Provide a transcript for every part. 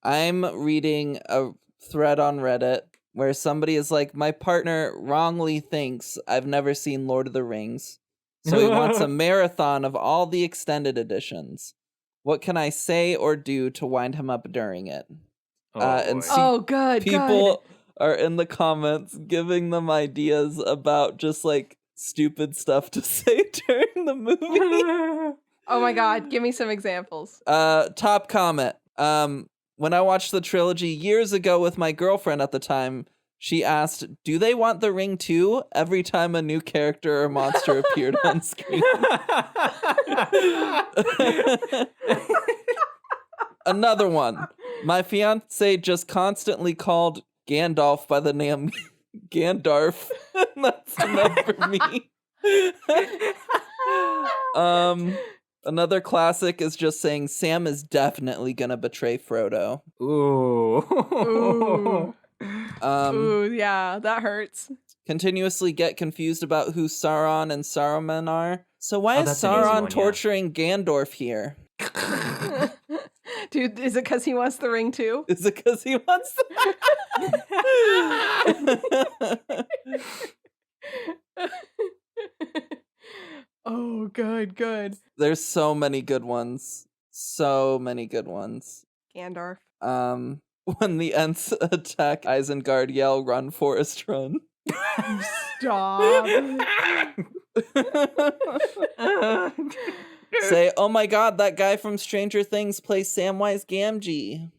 I'm reading a thread on Reddit where somebody is like, my partner wrongly thinks I've never seen Lord of the Rings, so he wants a marathon of all the extended editions. What can I say or do to wind him up during it? Good. People are in the comments giving them ideas about just like stupid stuff to say during the movie. Oh my god, give me some examples. Top comment. When I watched the trilogy years ago with my girlfriend at the time, she asked, "Do they want the ring too?" every time a new character or monster appeared on screen. Another one. My fiance just constantly called Gandalf by the name Gandalf. That's enough for me. Another classic is just saying Sam is definitely gonna betray Frodo. Ooh, yeah, that hurts. Continuously get confused about who Sauron and Saruman are. So why is Sauron torturing Gandalf here? Dude, is it because he wants the ring too? Is it because he wants the... Oh, good. There's so many good ones. Gandalf. When the Ents attack Isengard, yell, "Run, Forest, run." Stop. Say, "Oh my god, that guy from Stranger Things plays Samwise Gamgee."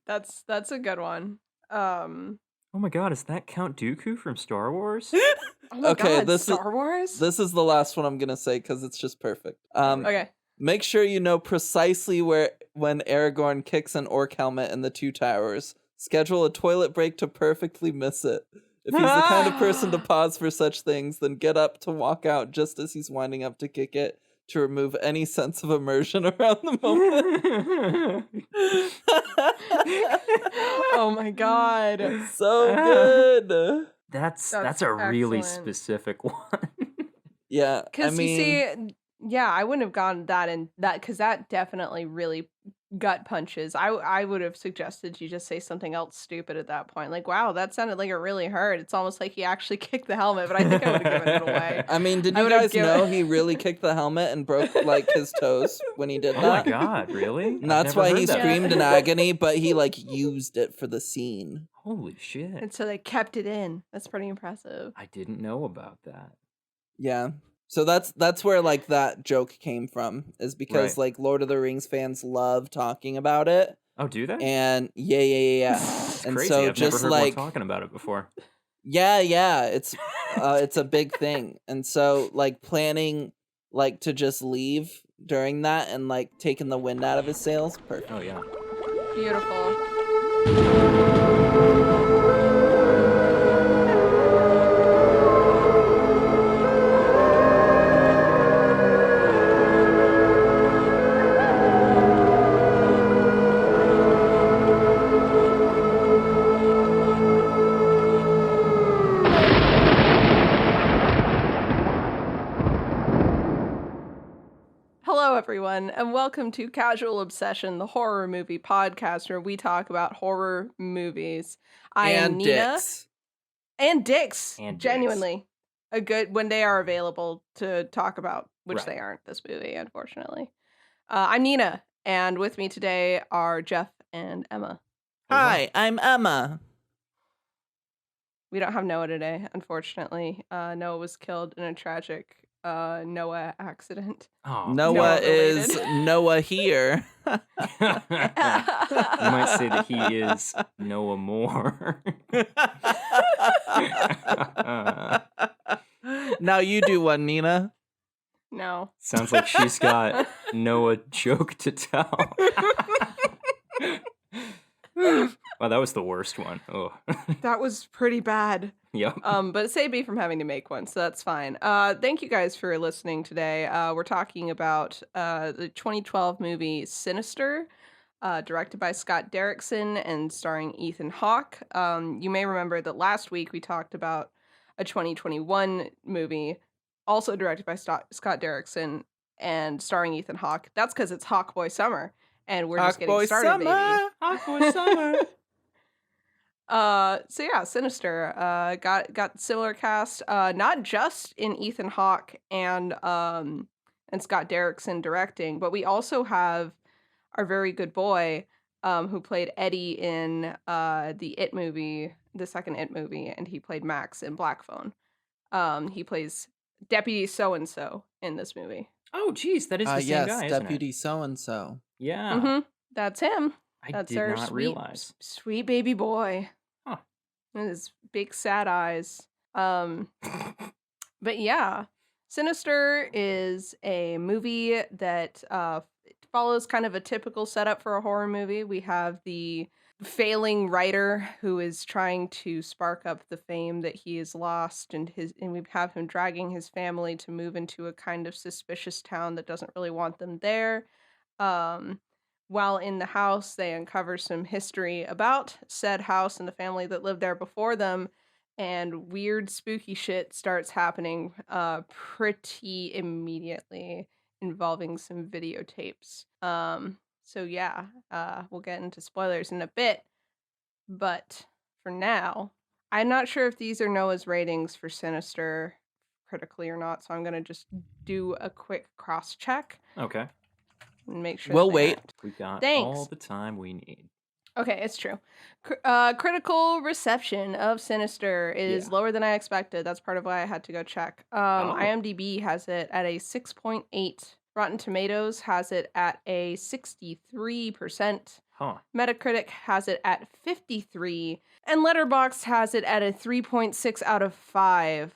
That's a good one. Oh my god, is that Count Dooku from Star Wars? Oh my god, Star Wars? This is the last one I'm gonna say because it's just perfect. Okay. Make sure you know precisely when Aragorn kicks an orc helmet in the Two Towers. Schedule a toilet break to perfectly miss it. If he's the kind of person to pause for such things, then get up to walk out just as he's winding up to kick it to remove any sense of immersion around the moment. Oh my god. So good. That's a really specific one. Yeah, because you see, yeah, I wouldn't have gone that because that definitely really gut punches. I would have suggested you just say something else stupid at that point. Like, wow, that sounded like it really hurt. It's almost like he actually kicked the helmet, but I think I would have given it away. I mean, did you guys know he really kicked the helmet and broke like his toes when he did that? Oh my god, really? And that's why he screamed in agony, but he like used it for the scene. Holy shit. And so they kept it in. That's pretty impressive. I didn't know about that. Yeah. So that's where like that joke came from, is because like Lord of the Rings fans love talking about it. Oh, do they? And yeah. And crazy. so I've just never heard like one talking about it before. Yeah, it's a big thing. And so like planning like to just leave during that and like taking the wind out of his sails. Perfect. Oh yeah. Beautiful. Hello, everyone, and welcome to Casual Obsession, the horror movie podcast where we talk about horror movies. I am Nina. And dicks. Genuinely. A good, when they are available to talk about, which they aren't this movie, unfortunately. I'm Nina, and with me today are Jeff and Emma. Hi, I'm Emma. We don't have Noah today, unfortunately. Noah was killed in a tragic Noah accident. Oh, Noah is Noah here. You might say that he is Noah Moore. Now you do one, Nina. No. Sounds like she's got Noah joke to tell. Wow, that was the worst one. Oh. That was pretty bad. Yep. But it saved me from having to make one, so that's fine. Thank you guys for listening today. We're talking about the 2012 movie Sinister, directed by Scott Derrickson and starring Ethan Hawke. You may remember that last week we talked about a 2021 movie, also directed by Scott Derrickson and starring Ethan Hawke. That's because it's Hawkboy Summer. and we're just getting started, baby. Hot boy summer. So yeah, Sinister got similar cast, not just in Ethan Hawke and Scott Derrickson directing, but we also have our very good boy who played Eddie in the It movie, the second It movie, and he played Max in Black Phone. He plays Deputy So-and-so in this movie. Oh, geez, that is the same guy, isn't Deputy it? So-and-so. Yeah. That's him. I That's did our not sweet, realize. sweet baby boy. Huh. And his big sad eyes. But yeah, Sinister is a movie that follows kind of a typical setup for a horror movie. We have the failing writer who is trying to spark up the fame that he has lost, and we have him dragging his family to move into a kind of suspicious town that doesn't really want them there. While in the house, they uncover some history about said house and the family that lived there before them, and weird, spooky shit starts happening pretty immediately, involving some videotapes. So yeah, we'll get into spoilers in a bit, but for now, I'm not sure if these are Noah's ratings for Sinister critically or not, so I'm gonna just do a quick cross-check. Okay. And make sure We'll wait. We got Thanks. all the time we need. Okay, it's true. Critical reception of Sinister is lower than I expected. That's part of why I had to go check. IMDb has it at a 6.8. Rotten Tomatoes has it at a 63%. Huh. Metacritic has it at 53. And Letterboxd has it at a 3.6 out of 5.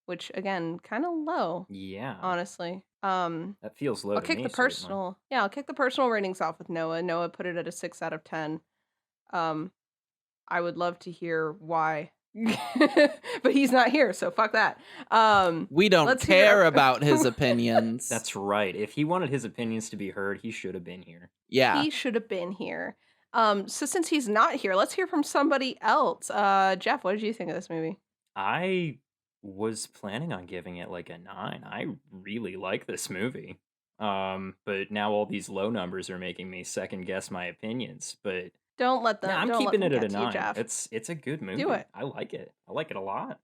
Which, again, kind of low. Yeah. Honestly. That feels low. I'll kick the personal. Yeah, I'll kick the personal ratings off with Noah. Noah put it at a 6 out of 10. I would love to hear why, but he's not here, so fuck that. We don't care about his opinions. That's right. If he wanted his opinions to be heard, he should have been here. Yeah, he should have been here. So since he's not here, let's hear from somebody else. Jeff, what did you think of this movie? I was planning on giving it like a 9. I really like this movie. But now all these low numbers are making me second guess my opinions. But don't let them. I'm keeping it at a 9. You, Jeff. It's a good movie. Do it. I like it. I like it a lot.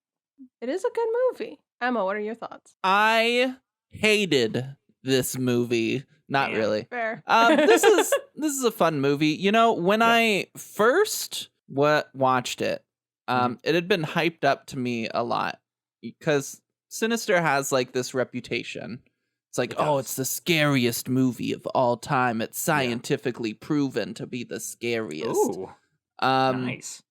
It is a good movie. Emma, what are your thoughts? I hated this movie. Not really. Fair. This is a fun movie. You know, when I first watched it, it had been hyped up to me a lot because Sinister has like this reputation. It's like, it's the scariest movie of all time. It's scientifically proven to be the scariest. Ooh, nice.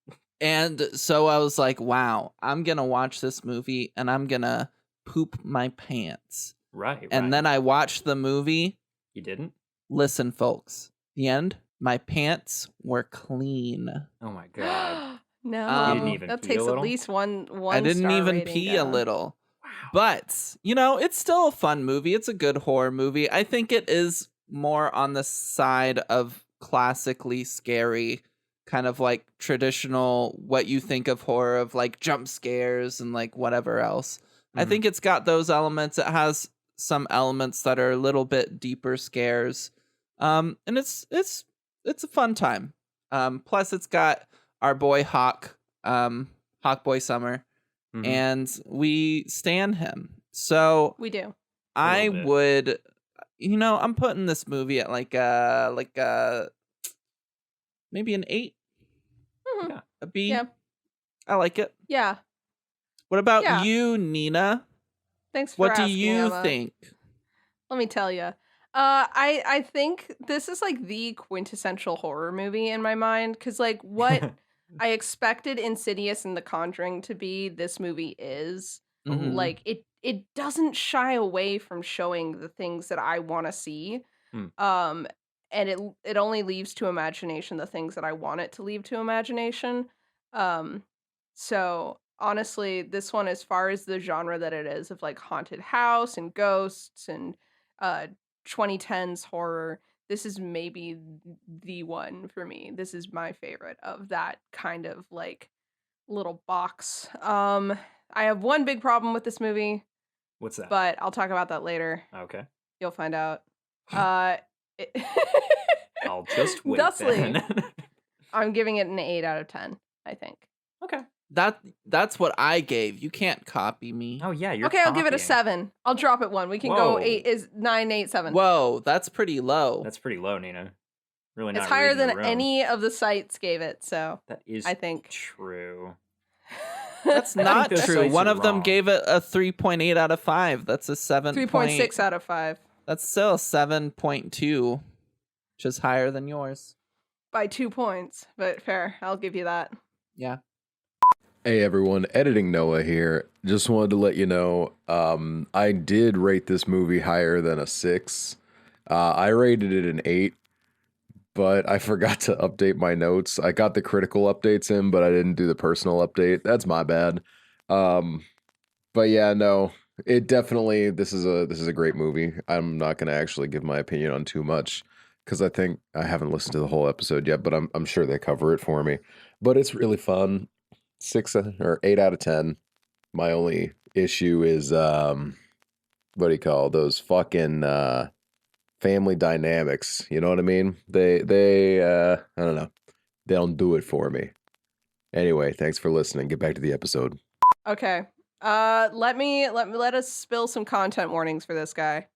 And so I was like, wow, I'm going to watch this movie and I'm going to poop my pants. Right. And then I watched the movie. You didn't? Listen, folks. The end, my pants were clean. Oh my God. No. You didn't even that pee takes a little? at least one I didn't even pee a little. Wow. But, you know, it's still a fun movie. It's a good horror movie. I think it is more on the side of classically scary, kind of like traditional, what you think of horror, of like jump scares and like whatever else. I think it's got those elements. It has some elements that are a little bit deeper scares. And it's a fun time. Plus it's got our boy Hawk Boy Summer, and we stan him. So we do. I would, you know, I'm putting this movie at like maybe an 8. Yeah. A B. Yeah. I like it. Yeah. What about you, Nina? Thanks for asking, What do you Emma. think? Let me tell you. I think this is like the quintessential horror movie in my mind, because like what I expected Insidious and The Conjuring to be, this movie is. Like it doesn't shy away from showing the things that I want to see. And it only leaves to imagination the things that I want it to leave to imagination. So honestly, this one, as far as the genre that it is of like haunted house and ghosts and 2010s horror, this is maybe the one for me. This is my favorite of that kind of like little box. I have one big problem with this movie. What's that? But I'll talk about that later. Okay. You'll find out. I'll just wait Thusly, then. I'm giving it an 8 out of 10, I think. Okay. That's what I gave. You can't copy me. Oh yeah, you're Okay, I'll give it a copying. 7. I'll drop it 1. We can Whoa. go 8 is 9, 8, 7. Whoa, that's pretty low. That's pretty low, Nina. Really not It's higher reading the than room. any of the sites gave it, so That is I think. true. That's I think not those true. sites One are of them wrong. gave it a 3.8 out of 5. That's a 3.6 out of 5 That's still a 7.2, which is higher than yours. by 2 points, but fair. I'll give you that. Yeah. Hey everyone, editing Noah here. Just wanted to let you know, I did rate this movie higher than a 6. I rated it an 8, but I forgot to update my notes. I got the critical updates in, but I didn't do the personal update. That's my bad. But yeah, no, it definitely this is a great movie. I'm not gonna actually give my opinion on too much because I think I haven't listened to the whole episode yet, but I'm sure they cover it for me. But it's really fun. 6 or 8 out of 10. My only issue is what do you call those fucking family dynamics? You know what I mean? They I don't know. They don't do it for me. Anyway, thanks for listening. Get back to the episode. Okay. Let us spill some content warnings for this guy.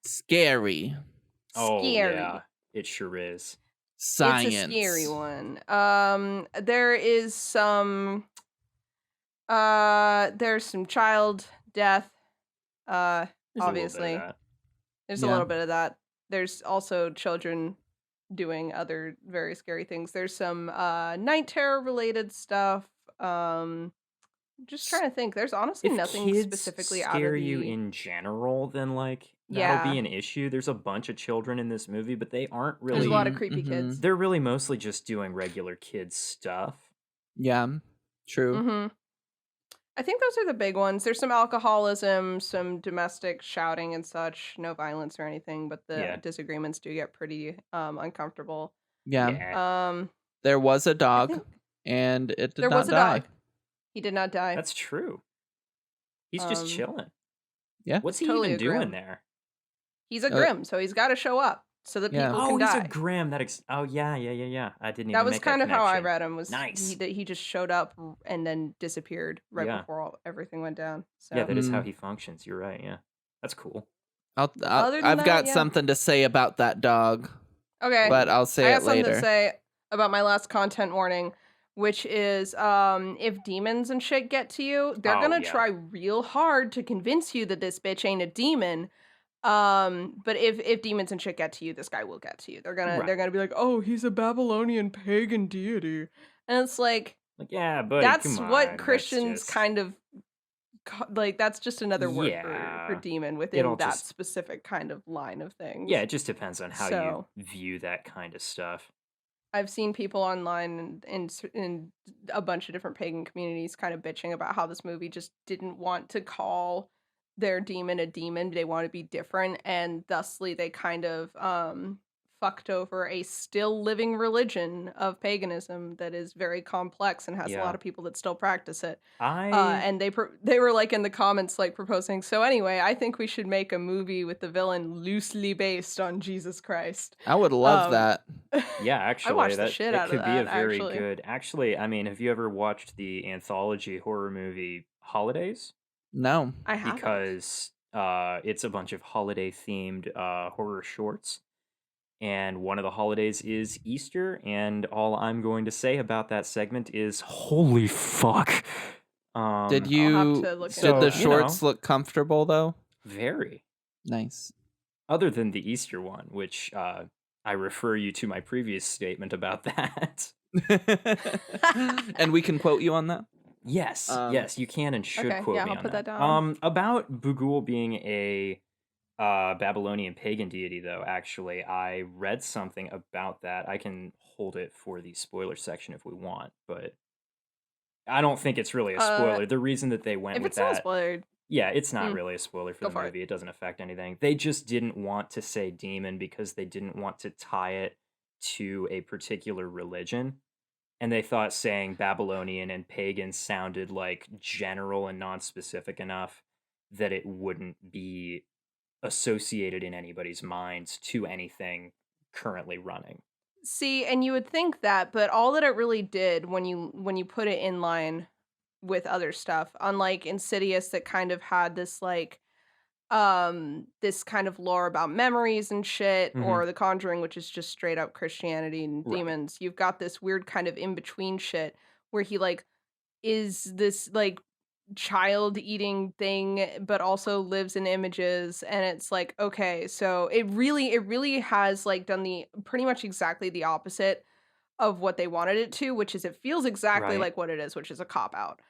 Scary. Oh Scary. yeah, it sure is. Science. It's a scary one. There is some there's some child death. There's Obviously. a little bit of that. There's Yeah. a little bit of that. There's also children doing other very scary things. There's some night terror related stuff. Just trying to think. There's honestly If nothing kids specifically out of scare the you in general, then like Yeah. that'll be an issue. There's a bunch of children in this movie, but they aren't There's really. a lot of Mhm, creepy mhm. kids. They're really mostly just doing regular kid stuff. Yeah. True. Mm-hmm. I think those are the big ones. There's some alcoholism, some domestic shouting and such. No violence or anything, but the Yeah. disagreements do get pretty uncomfortable. Yeah. Yeah, There was a I dog, think and it did there not was a die. dog. He did not die. that's true. He's just Um, chilling. Yeah. What's he totally even a doing grim. there? He's a grim, so he's got to show up so that Yeah. people Oh, can he's die. a grim. Oh yeah. I didn't That even was make kind that of how I connection. read him. Was Nice. he just showed up and then disappeared right Yeah. before everything went down. So Yeah, that is how Mm. he functions. You're right. Yeah, that's cool. Other than I've that, got yeah. something to say about that dog, Okay. but I'll I say got it something to later. say about my last content warning, which is if demons and shit get to you, they're Oh, gonna yeah. try real hard to convince you that this bitch ain't a demon. But if demons and shit get to you, this guy will get to you. They're Right. gonna be like, oh, he's a Babylonian pagan deity, and it's like Like, yeah, buddy, that's come what on, that's Christians just- kind of like. That's just another word for Yeah. demon within It'll that just- specific kind of line of things. Yeah, it just depends on how So- you view that kind of stuff. I've seen people online in a bunch of different pagan communities kind of bitching about how this movie just didn't want to call their demon a demon. They want to be different, and thusly they kind of fucked over a still living religion of paganism that is very complex and has a Yeah. lot of people that still practice it. I And they were like in the comments like proposing. So anyway, I think we should make a movie with the villain loosely based on Jesus Christ. I would love that. yeah, actually, watched the that shit it out of could be a that, very actually. good. Actually, I mean, have you ever watched the anthology horror movie Holidays? No. I have Because it's a bunch of holiday themed horror shorts. And one of the holidays is Easter, and all I'm going to say about that segment is holy fuck. Did I'll have you? to look Did into the that. shorts look comfortable though? Very. Nice. Other than the Easter one, which I refer you to my previous statement about that. And we can quote you on that. Yes, yes, you can and should Okay, quote yeah, me I'll on put that. that down. About Bughuul being a Babylonian pagan deity, though, actually, I read something about that. I can hold it for the spoiler section if we want, but I don't think it's really a spoiler. The reason that they went If with it's not that, spoiled, yeah, it's not Hmm. really a spoiler for Go the for it. movie. It doesn't affect anything. They just didn't want to say demon because they didn't want to tie it to a particular religion. And they thought saying Babylonian and pagan sounded like general and non-specific enough that it wouldn't be associated in anybody's minds to anything currently running. See, and you would think that, but all that it really did when you put it in line with other stuff, unlike Insidious that kind of had this kind of lore about memories and shit, or The Conjuring, which is just straight up Christianity and demons. You've got this weird kind of in between shit where he like is this like child eating thing but also lives in images, and it's like, okay, so it really has like done the pretty much exactly the opposite of what they wanted it to, which is it feels exactly like what it is, which is a cop out.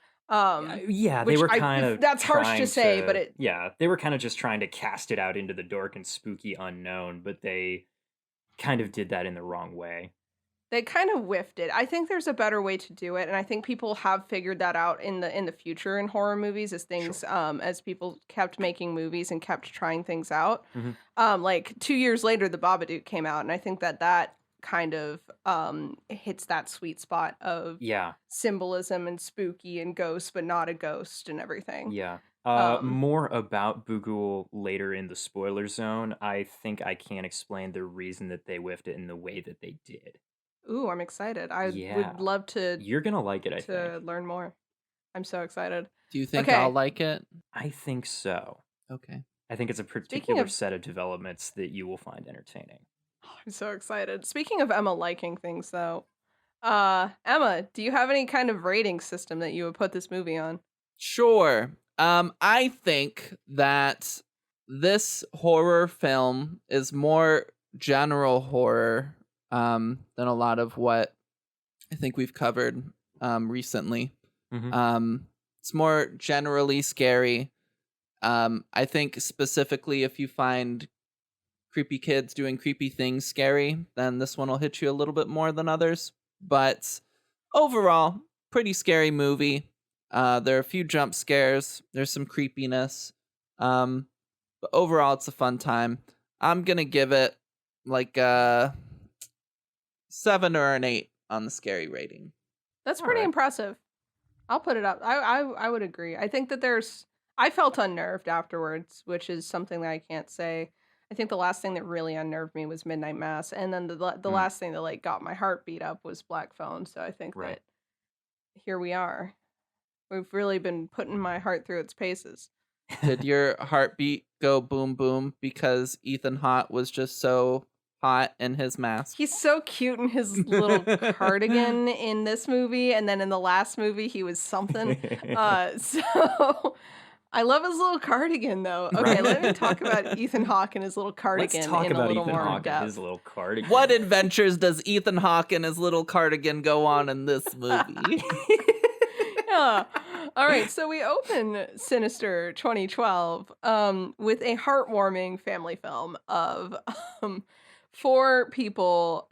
Yeah, they were kind of that's harsh to say, but they were kind of just trying to cast it out into the dark and spooky unknown, but they kind of did that in the wrong way. They kind of whiffed it. I think there's a better way to do it, and I think people have figured that out in the future in horror movies as things as people kept making movies and kept trying things out. Like 2 years later, The Babadook came out, and I think that kind of hits that sweet spot of symbolism and spooky and ghosts, but not a ghost and everything. Yeah. More about Bughuul later in the spoiler zone. I think I can't explain the reason that they whiffed it in the way that they did. Ooh, I'm excited. I would love to. You're gonna like it, I think. To learn more. I'm so excited. Do you think I'll like it? I think so. Okay. I think it's a particular set of developments that you will find entertaining. Oh, I'm so excited. Speaking of Emma liking things, though, Emma, do you have any kind of rating system that you would put this movie on? Sure. I think that this horror film is more general horror than a lot of what I think we've covered recently. It's more generally scary. I think specifically if you find creepy kids doing creepy things scary, then this one will hit you a little bit more than others. But overall, pretty scary movie. There are a few jump scares. There's some creepiness. But overall, it's a fun time. I'm going to give it like a 7 or an 8 on the scary rating. That's pretty impressive. I'll put it up. I would agree. I think that I felt unnerved afterwards, which is something that I can't say. I think the last thing that really unnerved me was Midnight Mass, and then the last thing that like got my heart beat up was Black Phone. So I think that here we are. We've really been putting my heart through its paces. Did your heartbeat go boom boom because Ethan Hawke was just so hot in his mask? He's so cute in his little cardigan in this movie, and then in the last movie he was something. So I love his little cardigan, though. Okay, let me talk about Ethan Hawke and his little cardigan. Let's talk in about a little Ethan more Hawke depth. and his little cardigan. What adventures does Ethan Hawke and his little cardigan go on in this movie? Yeah. All right, so we open Sinister 2012 with a heartwarming family film of 4 people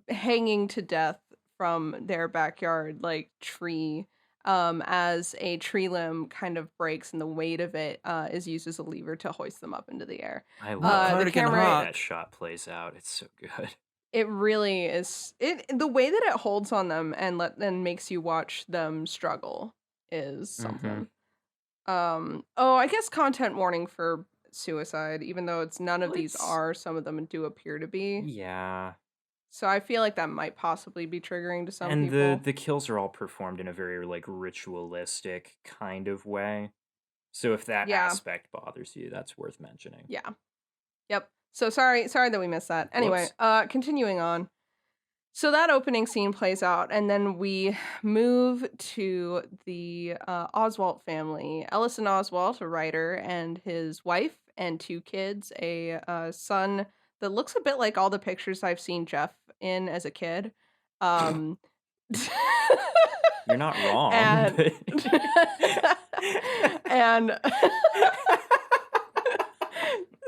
hanging to death from their backyard like tree as a tree limb kind of breaks, and the weight of it is used as a lever to hoist them up into the air. I love the camera that shot plays out. It's so good. It really is. The way that it holds on them and makes you watch them struggle is something. I guess content warning for suicide, even though none of these are, some of them do appear to be. Yeah. So I feel like that might possibly be triggering to some people. And the kills are all performed in a very like ritualistic kind of way. So if that aspect bothers you, that's worth mentioning. Yeah. Yep. So sorry that we missed that. Anyway, continuing on. So that opening scene plays out, and then we move to the Oswalt family. Ellison Oswalt, a writer, and his wife and 2 kids, a son that looks a bit like all the pictures I've seen Jeff in as a kid. You're not wrong. And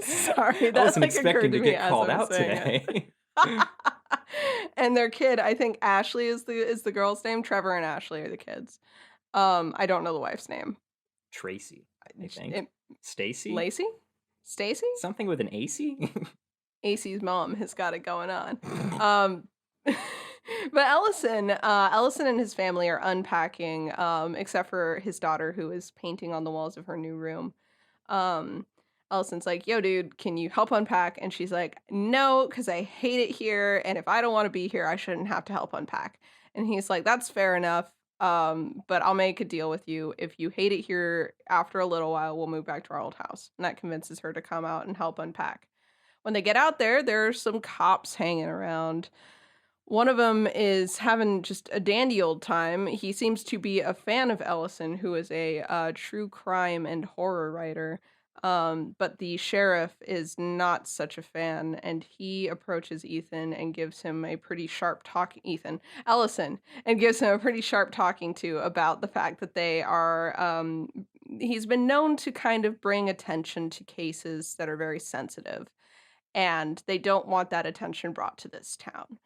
sorry, that I wasn't like expecting to get called out today. And their kid, I think Ashley is the girl's name. Trevor and Ashley are the kids. I don't know the wife's name. Tracy, I think. Stacy? Lacey? Stacy? Something with an AC? AC's mom has got it going on. But Ellison and his family are unpacking, except for his daughter, who is painting on the walls of her new room. Ellison's like, yo, dude, can you help unpack? And she's like, no, because I hate it here. And if I don't want to be here, I shouldn't have to help unpack. And he's like, that's fair enough. But I'll make a deal with you. If you hate it here, after a little while, we'll move back to our old house. And that convinces her to come out and help unpack. When they get out there, there's some cops hanging around. One of them is having just a dandy old time. He seems to be a fan of Ellison, who is a true crime and horror writer. But the sheriff is not such a fan, and he approaches Ethan and gives him a pretty sharp talk. Ellison, and gives him a pretty sharp talking to about the fact that they are. He's been known to kind of bring attention to cases that are very sensitive, and they don't want that attention brought to this town.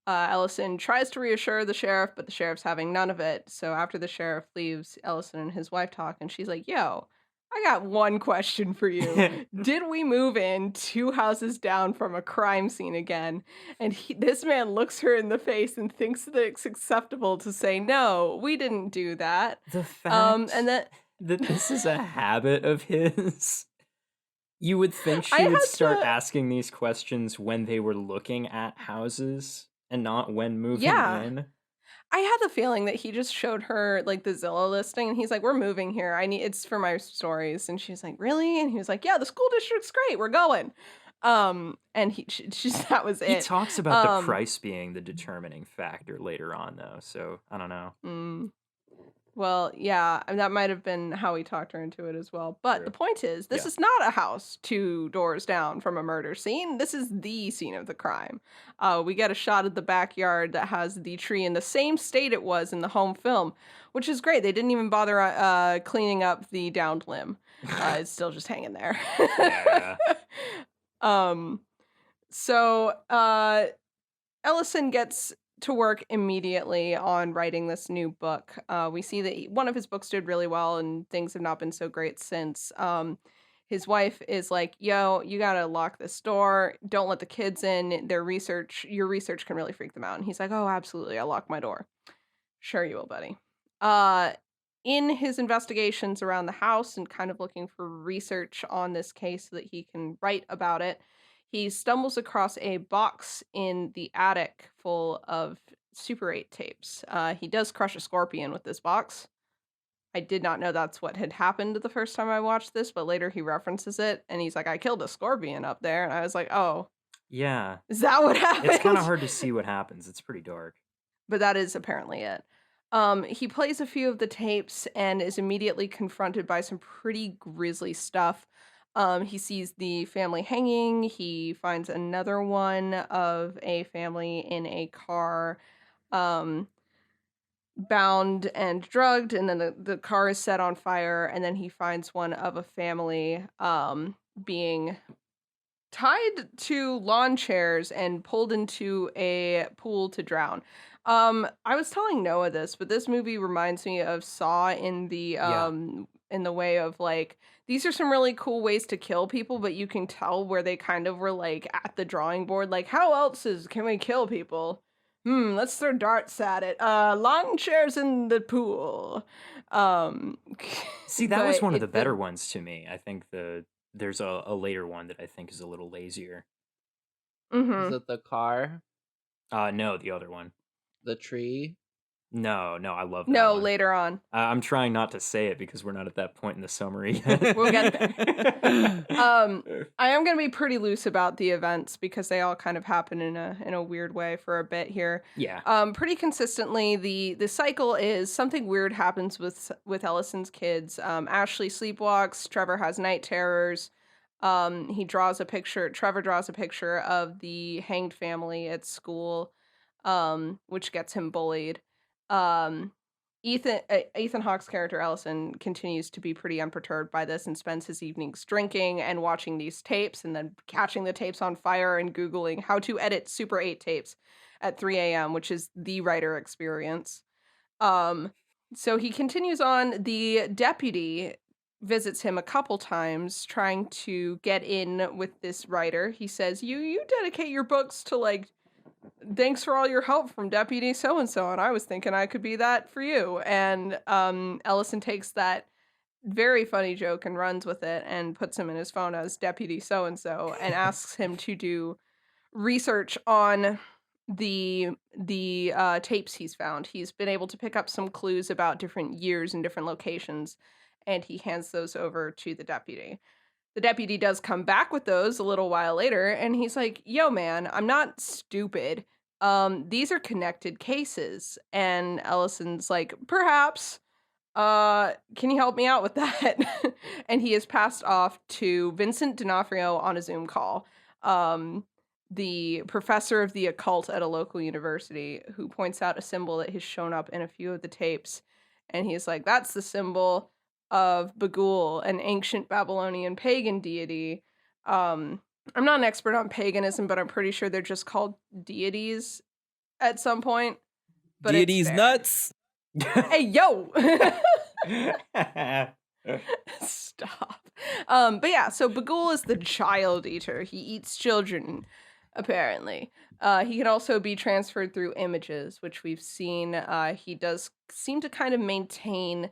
Ellison tries to reassure the sheriff, but the sheriff's having none of it. So after the sheriff leaves, Ellison and his wife talk, and she's like, yo, I got one question for you. Did we move in 2 houses down from a crime scene again? And this man looks her in the face and thinks that it's acceptable to say, no, we didn't do that. The fact that this is a habit of his. You would think she would start asking these questions when they were looking at houses. And not when moving in. I had the feeling that he just showed her like the Zillow listing, and he's like, "We're moving here. It's for my stories." And she's like, "Really?" And he was like, "Yeah, the school district's great. We're going." And that was it. He talks about the price being the determining factor later on, though. So I don't know. Well, yeah, that might have been how he talked her into it as well. But the point is, this is not a house 2 doors down from a murder scene. This is the scene of the crime. We get a shot of the backyard that has the tree in the same state it was in the home film, which is great. They didn't even bother cleaning up the downed limb. It's still just hanging there. So Ellison gets to work immediately on writing this new book. We see that one of his books did really well, and things have not been so great since. His wife is like, yo, you gotta lock this door. Don't let the kids in. Your research can really freak them out. And he's like, oh, absolutely. I'll lock my door. Sure you will, buddy. In his investigations around the house and kind of looking for research on this case so that he can write about it, he stumbles across a box in the attic full of Super 8 tapes. He does crush a scorpion with this box. I did not know that's what had happened the first time I watched this, but later he references it, and he's like, I killed a scorpion up there. And I was like, oh. Yeah. Is that what happened? It's kind of hard to see what happens. It's pretty dark. But that is apparently it. He plays a few of the tapes and is immediately confronted by some pretty grisly stuff. He sees the family hanging. He finds another one of a family in a car, bound and drugged, and then the car is set on fire, and then he finds one of a family being tied to lawn chairs and pulled into a pool to drown. I was telling Noah this, but this movie reminds me of Saw in the in the way of like, these are some really cool ways to kill people, but you can tell where they kind of were like at the drawing board, like how else can we kill people? Let's throw darts at it. Lawn chairs in the pool. See, that was one of the better ones to me. I think there's a later one that I think is a little lazier. Is it the car? No, the other one. The tree? No, I love that No, one. later on. I'm trying not to say it because we're not at that point in the summary yet. We'll get there. I am going to be pretty loose about the events because they all kind of happen in a weird way for a bit here. Yeah. Pretty consistently, the cycle is something weird happens with Ellison's kids. Ashley sleepwalks. Trevor has night terrors. Trevor draws a picture of the hanged family at school, which gets him bullied. Ethan Hawke's character Ellison continues to be pretty unperturbed by this and spends his evenings drinking and watching these tapes and then catching the tapes on fire and Googling how to edit Super 8 tapes at 3 a.m., which is the writer experience. So he continues on. The deputy visits him a couple times trying to get in with this writer. He says, you dedicate your books to like, thanks for all your help from Deputy so-and-so, and I was thinking I could be that for you. And Ellison takes that very funny joke and runs with it and puts him in his phone as Deputy So-and-so and asks him to do research on the tapes he's found. He's been able to pick up some clues about different years and different locations, and he hands those over to the deputy. The deputy does come back with those a little while later, and he's like, yo, man, I'm not stupid. These are connected cases. And Ellison's like, perhaps. Can you help me out with that? And he is passed off to Vincent D'Onofrio on a Zoom call. The professor of the occult at a local university, who points out a symbol that has shown up in a few of the tapes. And he's like, that's the symbol of Bagul, an ancient Babylonian pagan deity. I'm not an expert on paganism, but I'm pretty sure they're just called deities at some point. But Deities nuts. Hey, yo! Stop. But yeah, so Bagul is the child eater. He eats children, apparently. He can also be transferred through images, which we've seen. He does seem to kind of maintain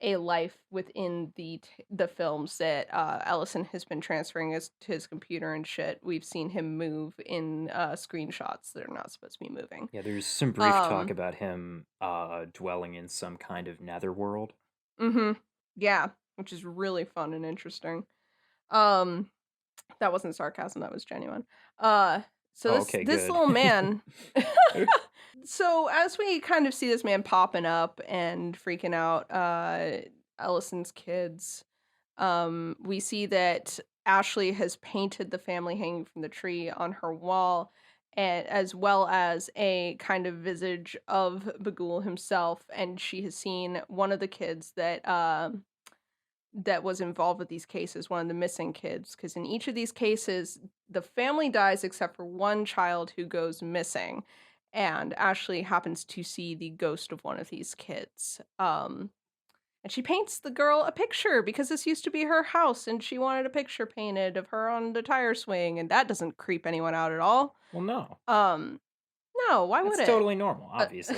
a life within the films that Ellison has been transferring to his computer and shit. We've seen him move in screenshots that are not supposed to be moving. Yeah, there's some brief talk about him dwelling in some kind of netherworld. Mm-hmm. Yeah, which is really fun and interesting. That wasn't sarcasm, that was genuine. This little man. So as we kind of see this man popping up and freaking out Ellison's kids, we see that Ashley has painted the family hanging from the tree on her wall, and as well as a kind of visage of Bagul himself, and she has seen one of the kids that was involved with these cases, one of the missing kids, because in each of these cases, the family dies except for one child who goes missing, and Ashley happens to see the ghost of one of these kids. And she paints the girl a picture because this used to be her house, and she wanted a picture painted of her on the tire swing, and that doesn't creep anyone out at all. Well, no. No, why would it? It's totally normal, obviously.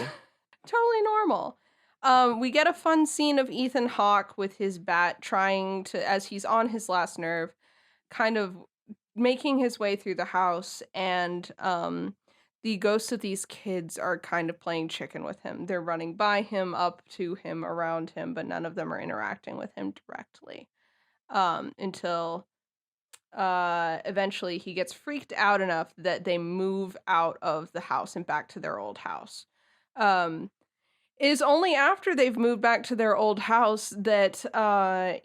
Totally normal. We get a fun scene of Ethan Hawke with his bat trying to, as he's on his last nerve, kind of making his way through the house, and the ghosts of these kids are kind of playing chicken with him. They're running by him, up to him, around him, but none of them are interacting with him directly. Until eventually he gets freaked out enough that they move out of the house and back to their old house. It is only after they've moved back to their old house that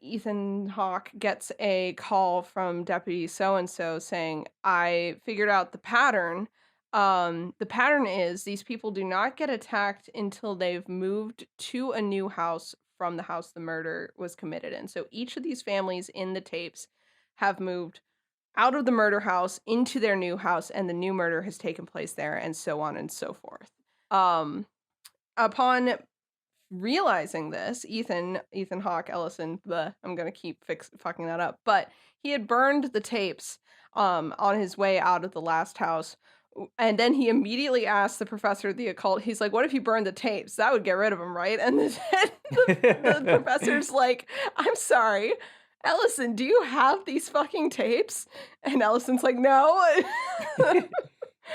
Ethan Hawke gets a call from Deputy So-and-so saying, I figured out the pattern. The pattern is these people do not get attacked until they've moved to a new house from the house the murder was committed in. So each of these families in the tapes have moved out of the murder house into their new house, and the new murder has taken place there, and so on and so forth. Upon realizing this, Ethan Hawke Ellison, I'm gonna keep fucking that up, but he had burned the tapes on his way out of the last house, and then he immediately asked the professor of the occult, he's like, what if you burned the tapes? That would get rid of them, right? And the professor's like, I'm sorry, Ellison, do you have these fucking tapes? And Ellison's like, no. I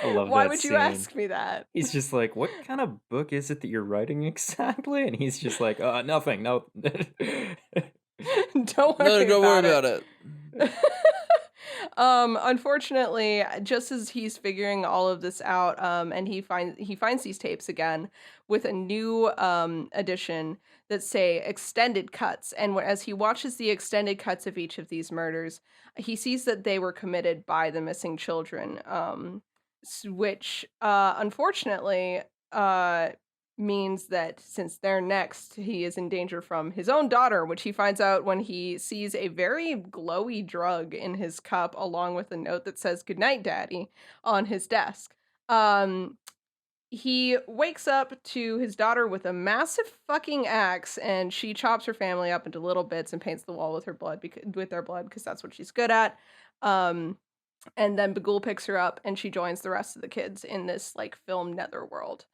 love Why that would scene. you ask me that? He's just like, what kind of book is it that you're writing exactly? And he's just like, nothing, no. Don't worry about it. Unfortunately, just as he's figuring all of this out, and he finds these tapes again with a new edition that say extended cuts, and as he watches the extended cuts of each of these murders, he sees that they were committed by the missing children, which unfortunately means that since they're next, he is in danger from his own daughter, which he finds out when he sees a very glowy drug in his cup, along with a note that says "Good night, Daddy" on his desk. He wakes up to his daughter with a massive fucking axe, and she chops her family up into little bits and paints the wall with their blood because that's what she's good at. And then Bagul picks her up, and she joins the rest of the kids in this like film netherworld.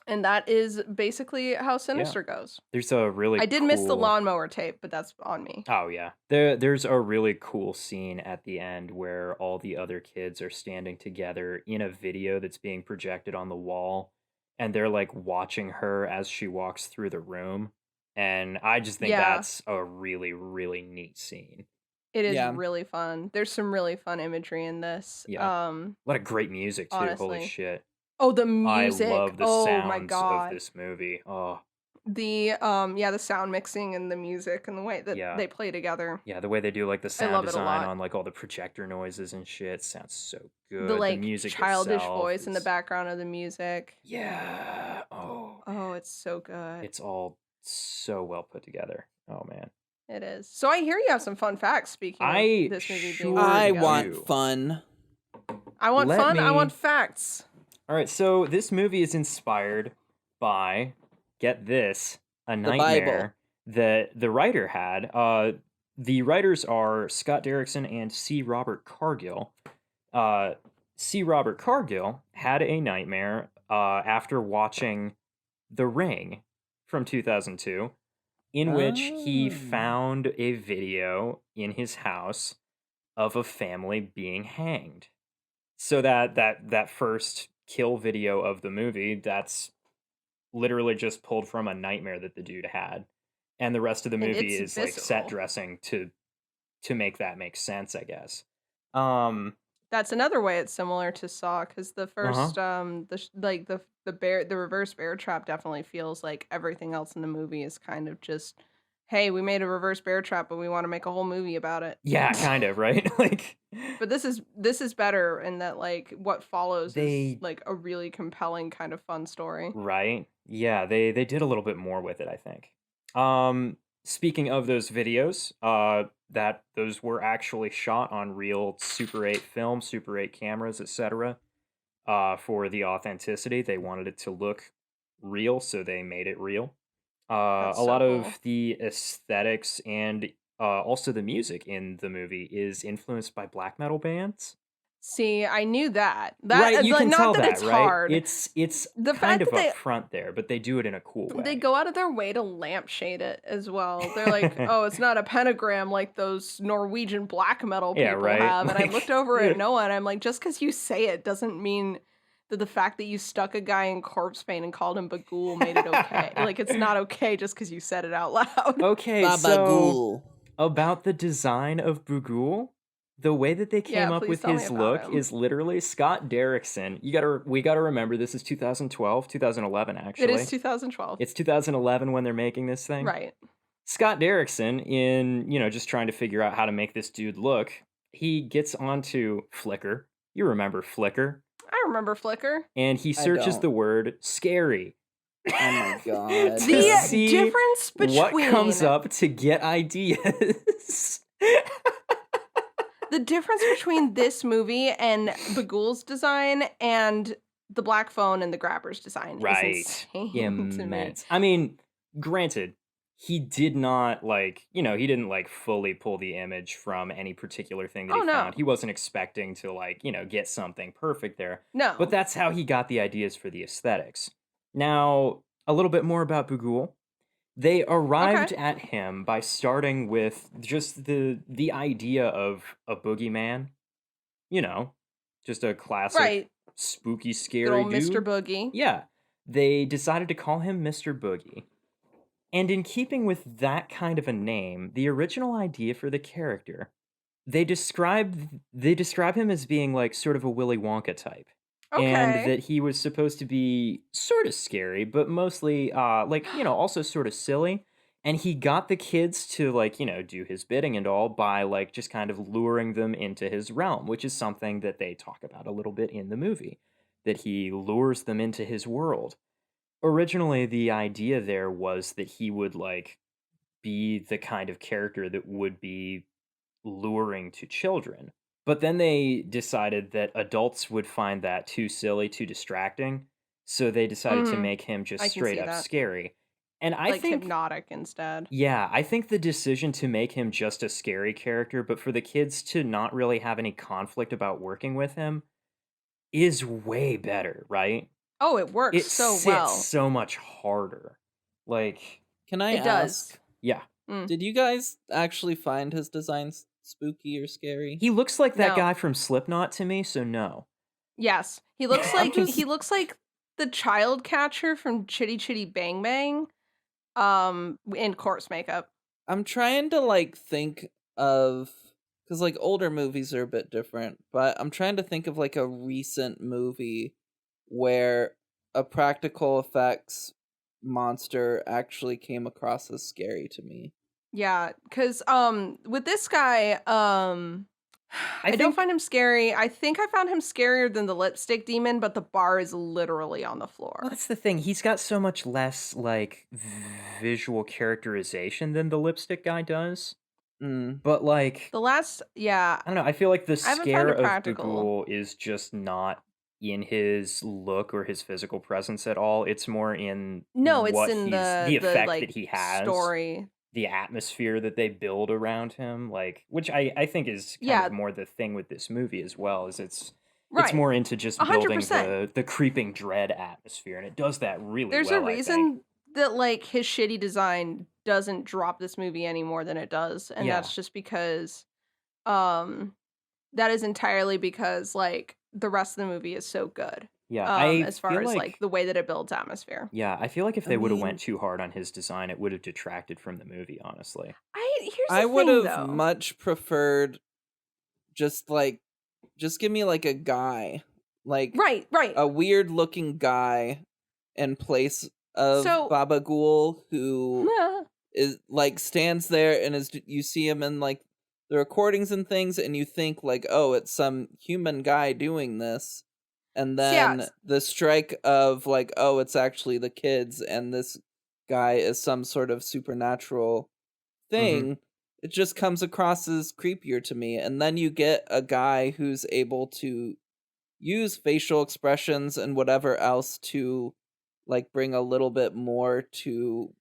And that is basically how Sinister goes. There's a really I did miss the lawnmower tape, but that's on me. Oh, yeah. There's a really cool scene at the end where all the other kids are standing together in a video that's being projected on the wall, and they're, like, watching her as she walks through the room, and I just think that's a really, really neat scene. It is really fun. There's some really fun imagery in this. Yeah. A lot of great music, too. Honestly. Holy shit. Oh, the music. I love the my sounds God. of this movie. Oh. The the sound mixing and the music and the way that they play together. Yeah, the way they do like the sound design on like all the projector noises and shit sounds so good. The like music childish itself voice in the background of the music. Yeah. Oh, it's so good. It's all so well put together. Oh man. It is. So I hear you have some fun facts speaking of this movie being I want fun. I want fun. I want facts. All right, so this movie is inspired by, get this, a nightmare that the writer had. The writers are Scott Derrickson and C. Robert Cargill. C. Robert Cargill had a nightmare after watching The Ring from 2002, in which he found a video in his house of a family being hanged. So that first kill video of the movie, that's literally just pulled from a nightmare that the dude had, and the rest of the movie is like set dressing to make that make sense, I guess. That's another way it's similar to Saw, because the first the reverse bear trap definitely feels like everything else in the movie is kind of just, hey, we made a reverse bear trap, but we want to make a whole movie about it. Yeah, kind of, right? Like, but this is better in that, like, what follows is like a really compelling kind of fun story. Right? Yeah, they did a little bit more with it, I think. Speaking of those videos, that those were actually shot on real Super 8 film, Super 8 cameras, etc. For the authenticity, they wanted it to look real, so they made it real. A lot of the aesthetics and also the music in the movie is influenced by black metal bands. See, I knew that. Right, you can tell that it's right? hard. It's the kind of up front there, but they do it in a cool way. They go out of their way to lampshade it as well. They're like, oh, it's not a pentagram like those Norwegian black metal people have. And I looked over at Noah and I'm like, just because you say it doesn't mean that the fact that you stuck a guy in corpse paint and called him Bagul made it okay. Like, it's not okay just because you said it out loud. Okay, so about the design of Bagul, the way that they came up with his look is literally Scott Derrickson. We gotta remember this is 2011 actually. It is 2012. It's 2011 when they're making this thing. Right. Scott Derrickson, in just trying to figure out how to make this dude look, he gets onto Flickr. You remember Flickr? I remember Flickr. And he searches the word scary. Oh my god. The difference between what comes up to get ideas. The difference between this movie and Bagul's design and the Black Phone and the Grabber's design is insane to me. I mean, granted, he did not he didn't fully pull the image from any particular thing that he found. He wasn't expecting to get something perfect there. No. But that's how he got the ideas for the aesthetics. Now, a little bit more about Bagul. They arrived at him by starting with just the idea of a boogeyman. Just a classic spooky, scary dude. Mr. Boogie. Yeah. They decided to call him Mr. Boogie. And in keeping with that kind of a name, the original idea for the character, they describe him as being sort of a Willy Wonka type. And that he was supposed to be sort of scary, but mostly, also sort of silly. And he got the kids to, do his bidding and all by, just kind of luring them into his realm, which is something that they talk about a little bit in the movie, that he lures them into his world. Originally, the idea there was that he would, be the kind of character that would be luring to children. But then they decided that adults would find that too silly, too distracting. So they decided to make him just straight up scary. And I think hypnotic instead. Yeah, I think the decision to make him just a scary character, but for the kids to not really have any conflict about working with him, is way better, right? Oh, it works it so sits well. so much harder. Like, Can I It does. ask, yeah, did you guys actually find his designs spooky or scary? he looks like that No. guy from Slipknot to me, so no. Yes, he looks I'm like just- he looks like the child catcher from Chitty Chitty Bang Bang, in corpse makeup. I'm trying to like think of, because like older movies are a bit different, but I'm trying to think of like a recent movie where a practical effects monster actually came across as scary to me. Yeah, because with this guy, I don't think- find him scary. I think I found him scarier than the lipstick demon, but the bar is literally on the floor. Well, that's the thing. He's got so much less like visual characterization than the lipstick guy does. But like, The last, yeah, I don't know. I feel like the I haven't scare found it of practical. Bagul is just not in his look or his physical presence at all. It's more in no, it's what in the effect like that he has, story. the atmosphere that they build around him, like, which I think is kind Yeah. of more the thing with this movie as well. Is it's Right. more into just building 100%. the creeping dread atmosphere, and it does that really There's well. a I think. reason that like his shitty design doesn't drop this movie any more than it does, and Yeah. that's just because that is entirely because like the rest of the movie is so good. Yeah, I As far feel as like, like the way that it builds atmosphere. yeah, I feel like if I they would have mean- went too hard on his design, it would have detracted from the movie. Honestly, Here's the I thing, would have though. much preferred just give me like a guy, like Right. a weird looking guy in place of So- Baba Ghoul, who is like stands there and is, you see him in like the recordings and things, and you think like, oh, it's some human guy doing this, and then it's- the strike of like, oh, it's actually the kids, and this guy is some sort of supernatural thing. It just comes across as creepier to me. And then you get a guy who's able to use facial expressions and whatever else to like bring a little bit more to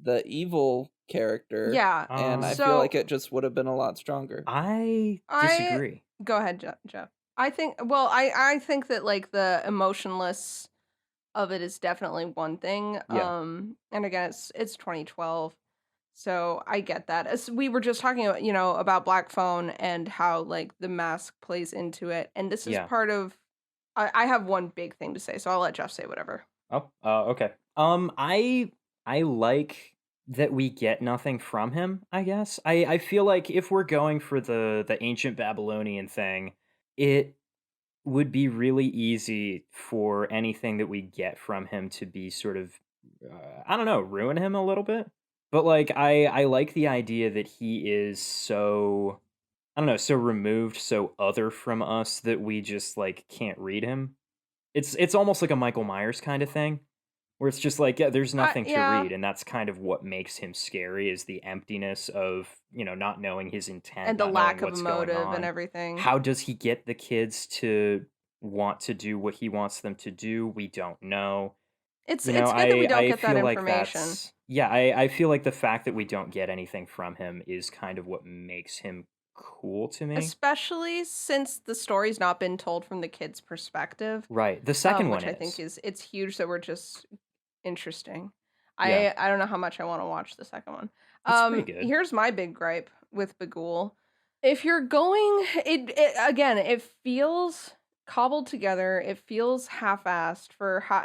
the evil character. Yeah. And I So- feel like it just would have been a lot stronger. I disagree. Go ahead, Jeff. I think that like the emotionless of it is definitely one thing. Yeah. And again, it's 2012. So I get that. As we were just talking about, about Black Phone and how like the mask plays into it. And this is Yeah. part of I have one big thing to say, so I'll let Jeff say whatever. Oh, okay. I like that we get nothing from him, I guess. I feel like if we're going for the ancient Babylonian thing, it would be really easy for anything that we get from him to be sort of, I don't know, ruin him a little bit. But like, I like the idea that he is so, I don't know, so removed, so other from us that we just like can't read him. It's almost like a Michael Myers kind of thing, where it's just like, yeah, there's nothing to yeah. read, and that's kind of what makes him scary, is the emptiness of, not knowing his intent And the not lack knowing of what's a going motive on. and everything. How does he get the kids to want to do what he wants them to do? We don't know. It's You know, it's good that we don't I get that feel like information. yeah, I feel like the fact that we don't get anything from him is kind of what makes him cool to me. Especially since the story's not been told from the kid's perspective. Right. The second one which I think is. it's huge that we're just interesting. Yeah. I don't know how much I want to watch the second one. It's pretty good. Here's my big gripe with Bagul. If you're going, it again, it feels cobbled together. It feels half-assed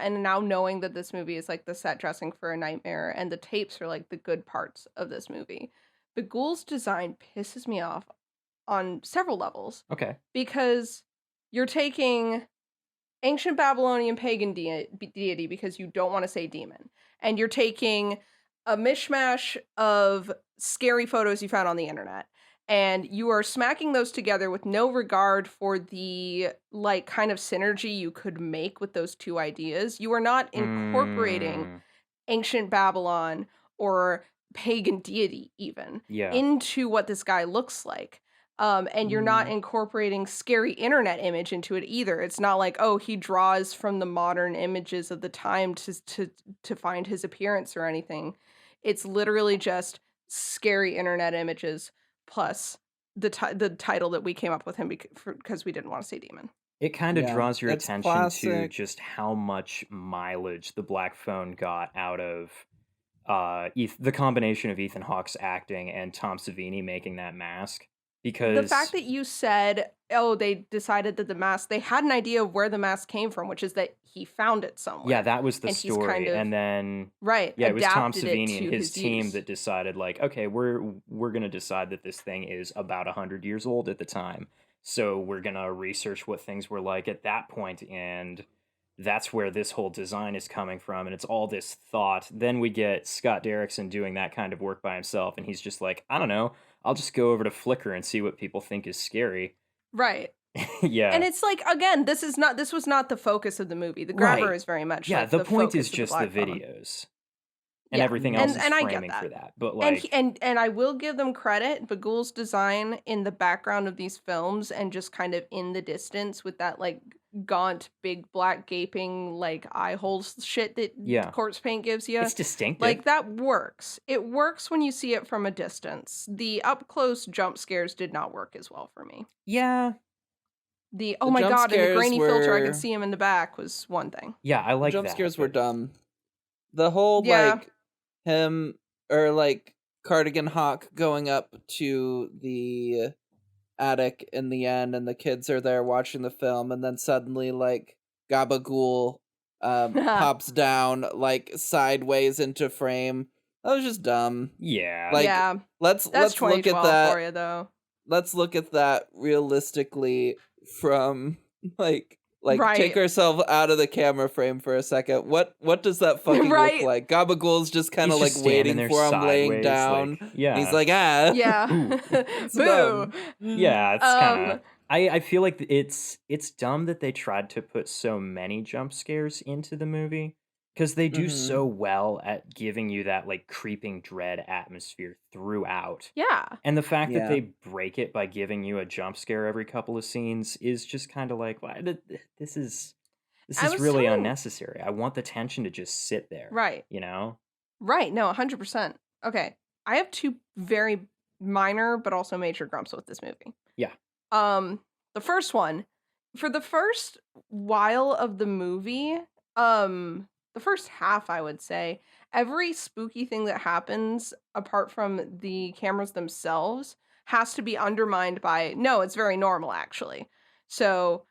and now knowing that this movie is like the set dressing for a nightmare, and the tapes are like the good parts of this movie. Bagul's design pisses me off on several levels. Okay. Because you're taking ancient Babylonian pagan deity because you don't want to say demon. And you're taking a mishmash of scary photos you found on the internet. And you are smacking those together with no regard for the like kind of synergy you could make with those two ideas. You are not incorporating ancient Babylon or pagan deity even Yeah. into what this guy looks like. And you're not incorporating scary internet image into it either. It's not like, oh, he draws from the modern images of the time to find his appearance or anything. It's literally just scary internet images plus the title that we came up with him because we didn't want to say demon. It kind of draws your it's attention to classic. just how much mileage the Black Phone got out of the combination of Ethan Hawke's acting and Tom Savini making that mask. The Because fact that you said, oh, they decided that they had an idea of where the mask came from, which is that he found it somewhere. yeah, that was the And he's story, kind of- and then Right. yeah, it was Tom adapted it Savini and to his team use. that decided, like, okay, we're gonna decide that this thing is about 100 years old at the time, so we're gonna research what things were like at that point, and that's where this whole design is coming from, and it's all this thought. Then we get Scott Derrickson doing that kind of work by himself, and he's just like, I don't know, I'll just go over to Flickr and see what people think is scary. Right. Yeah. And it's like, again, this was not the focus of the movie. The grabber Right. is very much Yeah, like the point focus is of just the Black Phone. videos. And Yeah, everything else is and I get framing that. for that. But And like and I will give them credit. Bagul's design in the background of these films and just kind of in the distance with that like gaunt, big, black, gaping like eye holes shit that Yeah. corpse paint gives you. it's distinctive. Like that works. It works when you see it from a distance. The up close jump scares did not work as well for me. Yeah. The The my jump god, and the scares grainy filter, I were- could see him in the back was one thing. Yeah, I like Jump that. scares were but- dumb. The whole Yeah. like him or like Cardigan Hawk going up to the attic in the end, and the kids are there watching the film, and then suddenly like Gabagool pops down like sideways into frame. That was just dumb. Yeah. Like, yeah, Let's that's look at 2012 that. for you though. Let's look at that realistically from like Right. take ourselves out of the camera frame for a second. What does that fucking Right. look like? Gabagool's just kind of He's like just standing waiting there for him laying sideways, down. like, yeah. And he's like, ah. Yeah. It's Boo. dumb. Yeah, it's kind Um, of. I feel like it's dumb that they tried to put so many jump scares into the movie because they do Mhm. so well at giving you that like creeping dread atmosphere throughout. Yeah. And the fact Yeah. that they break it by giving you a jump scare every couple of scenes is just kind of like, why this is I was really telling- unnecessary. I want the tension to just sit there. Right. You know? Right. No, 100%. Okay. I have two very minor but also major grumps with this movie. Yeah. The first one, for the first while of the movie, the first half, I would say, every spooky thing that happens apart from the cameras themselves has to be undermined by, no, it's very normal actually. So,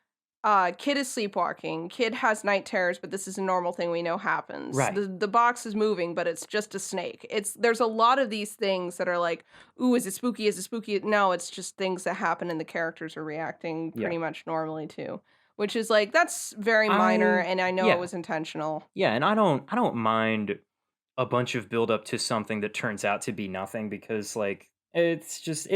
kid is sleepwalking, kid has night terrors, but this is a normal thing we know happens. Right. The box is moving, but it's just a snake. There's a lot of these things that are like, ooh, is it spooky? Is it spooky? No, it's just things that happen and the characters are reacting pretty much normally too. Which is like, that's very minor, and I know yeah. it was intentional. Yeah, and I don't mind a bunch of build up to something that turns out to be nothing because like it's just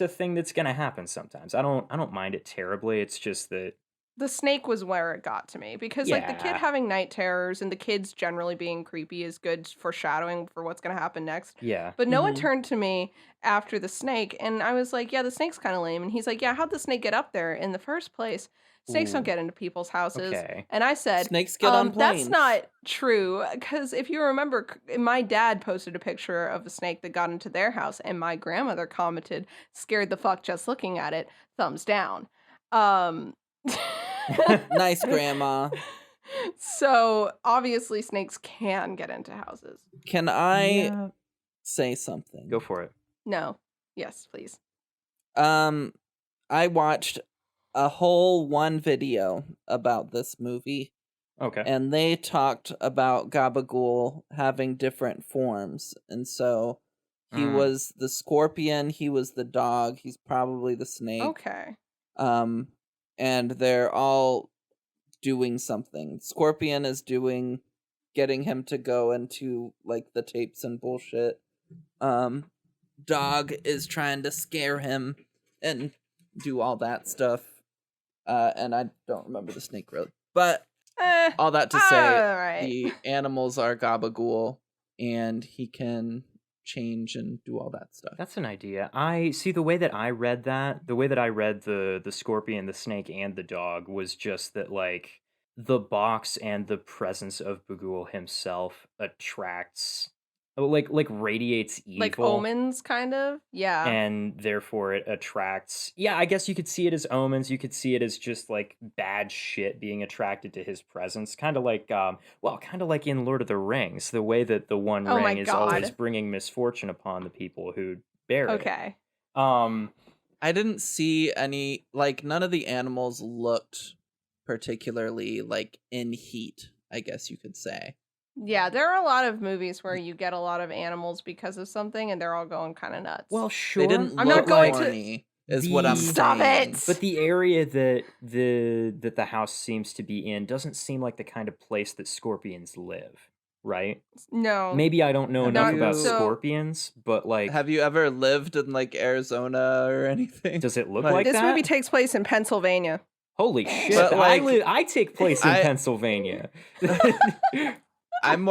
a thing that's gonna happen sometimes. I don't mind it terribly. It's just that The snake was where it got to me because like the kid Yeah. having night terrors and the kids generally being creepy is good foreshadowing for what's going to happen next. yeah. But no one Mhm. turned to me after the snake and I was like, yeah, the snake's kind of lame. And he's like, yeah, how'd the snake get up there in the first place? Snakes don't Ooh. get into people's houses. Okay. And I said, Snakes get on planes. that's not true. Because if you remember, my dad posted a picture of a snake that got into their house and my grandmother commented, scared the fuck just looking at it, thumbs down. Nice, Grandma. So obviously snakes can get into houses. Can I Yeah. say something? Go for it. No. Yes, please. I watched a whole one video about this movie, Okay. and they talked about Gabagool having different forms. And so he Mm. was the scorpion, he was the dog, he's probably the snake. Okay. And they're all doing something. Scorpion is getting him to go into like the tapes and bullshit. Dog is trying to scare him and do all that stuff. And I don't remember the snake really. But all that to say, all right. the animals are Gabagool, and he can change and do all that stuff. That's an idea. I see the way that I read the scorpion, the snake, and the dog was just that like the box and the presence of Bagul himself attracts like radiates evil. Like omens, kind of? Yeah. And therefore it attracts... Yeah, I guess you could see it as omens. You could see it as just, like, bad shit being attracted to his presence. Kind of like, kind of like in Lord of the Rings, the way that the One Oh my Ring is always God. bringing misfortune upon the people who bear it. Okay. I didn't see any, like, none of the animals looked particularly, like, in heat, I guess you could say. Yeah, there are a lot of movies where you get a lot of animals because of something, and they're all going kind of nuts. Well, sure. They didn't I'm look not going to- horny, is what I'm Stop saying. it! But the area that the house seems to be in doesn't seem like the kind of place that scorpions live, right? No. Maybe I don't know Have enough you- about So- scorpions, but like, Have you ever lived in, like, Arizona or anything? does it look like- like This that? movie takes place in Pennsylvania. Holy shit! But, like, I take place in I- Pennsylvania. I'm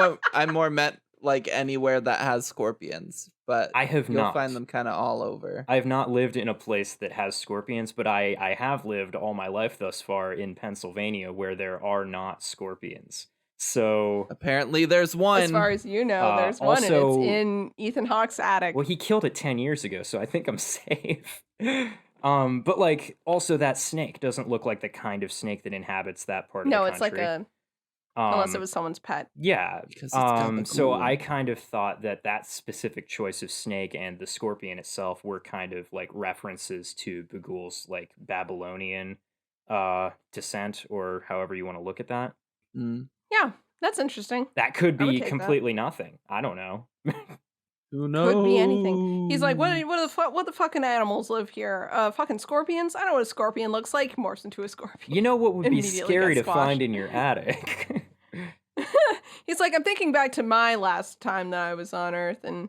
more meant, like, anywhere that has scorpions, but I have you'll not. find them kind of all over. I have not lived in a place that has scorpions, but I have lived all my life thus far in Pennsylvania where there are not scorpions. So, Apparently there's one. As far as you know, there's one, and also- it's in Ethan Hawke's attic. well, he killed it 10 years ago, so I think I'm safe. But like, also that snake doesn't look like the kind of snake that inhabits that part of the No, country. it's like a... Unless it was someone's pet. Yeah. Because it's gabagool. So I kind of thought that specific choice of snake and the scorpion itself were kind of like references to Bagul's like Babylonian descent, or however you want to look at that. Mm. Yeah, that's interesting. That could I would be take that. completely nothing. I don't know. Who knows? Could be anything. He's like, what the fucking animals live here? Fucking scorpions? I know what a scorpion looks like. Morphs into a scorpion. You know what would be Immediately scary got to squashed. find in your attic? He's like, I'm thinking back to my last time that I was on Earth, and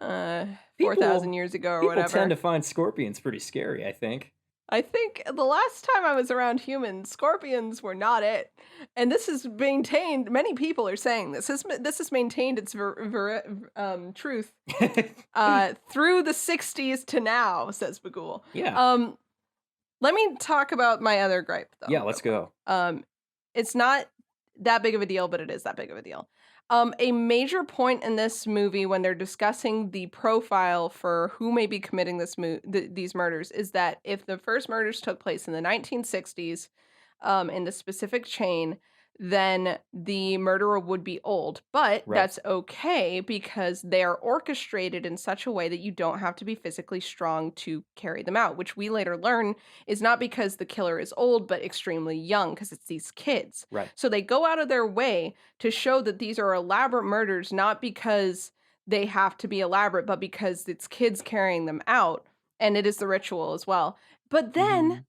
4,000 years ago or People whatever. tend to find scorpions pretty scary, I think. I think the last time I was around humans, scorpions were not it. And this is maintained, many people are saying this. This has maintained its truth through the 60s to now, says Bagul. Yeah. Let me talk about my other gripe, though. Yeah, let's go. It's not that big of a deal, but it is that big of a deal. A major point in this movie when they're discussing the profile for who may be committing these murders is that if the first murders took place in the 1960s, in the specific chain, then the murderer would be old. But Right. that's okay because they are orchestrated in such a way that you don't have to be physically strong to carry them out, which we later learn is not because the killer is old, but extremely young because it's these kids. Right. So they go out of their way to show that these are elaborate murders, not because they have to be elaborate, but because it's kids carrying them out. And it is the ritual as well. But then Mhm.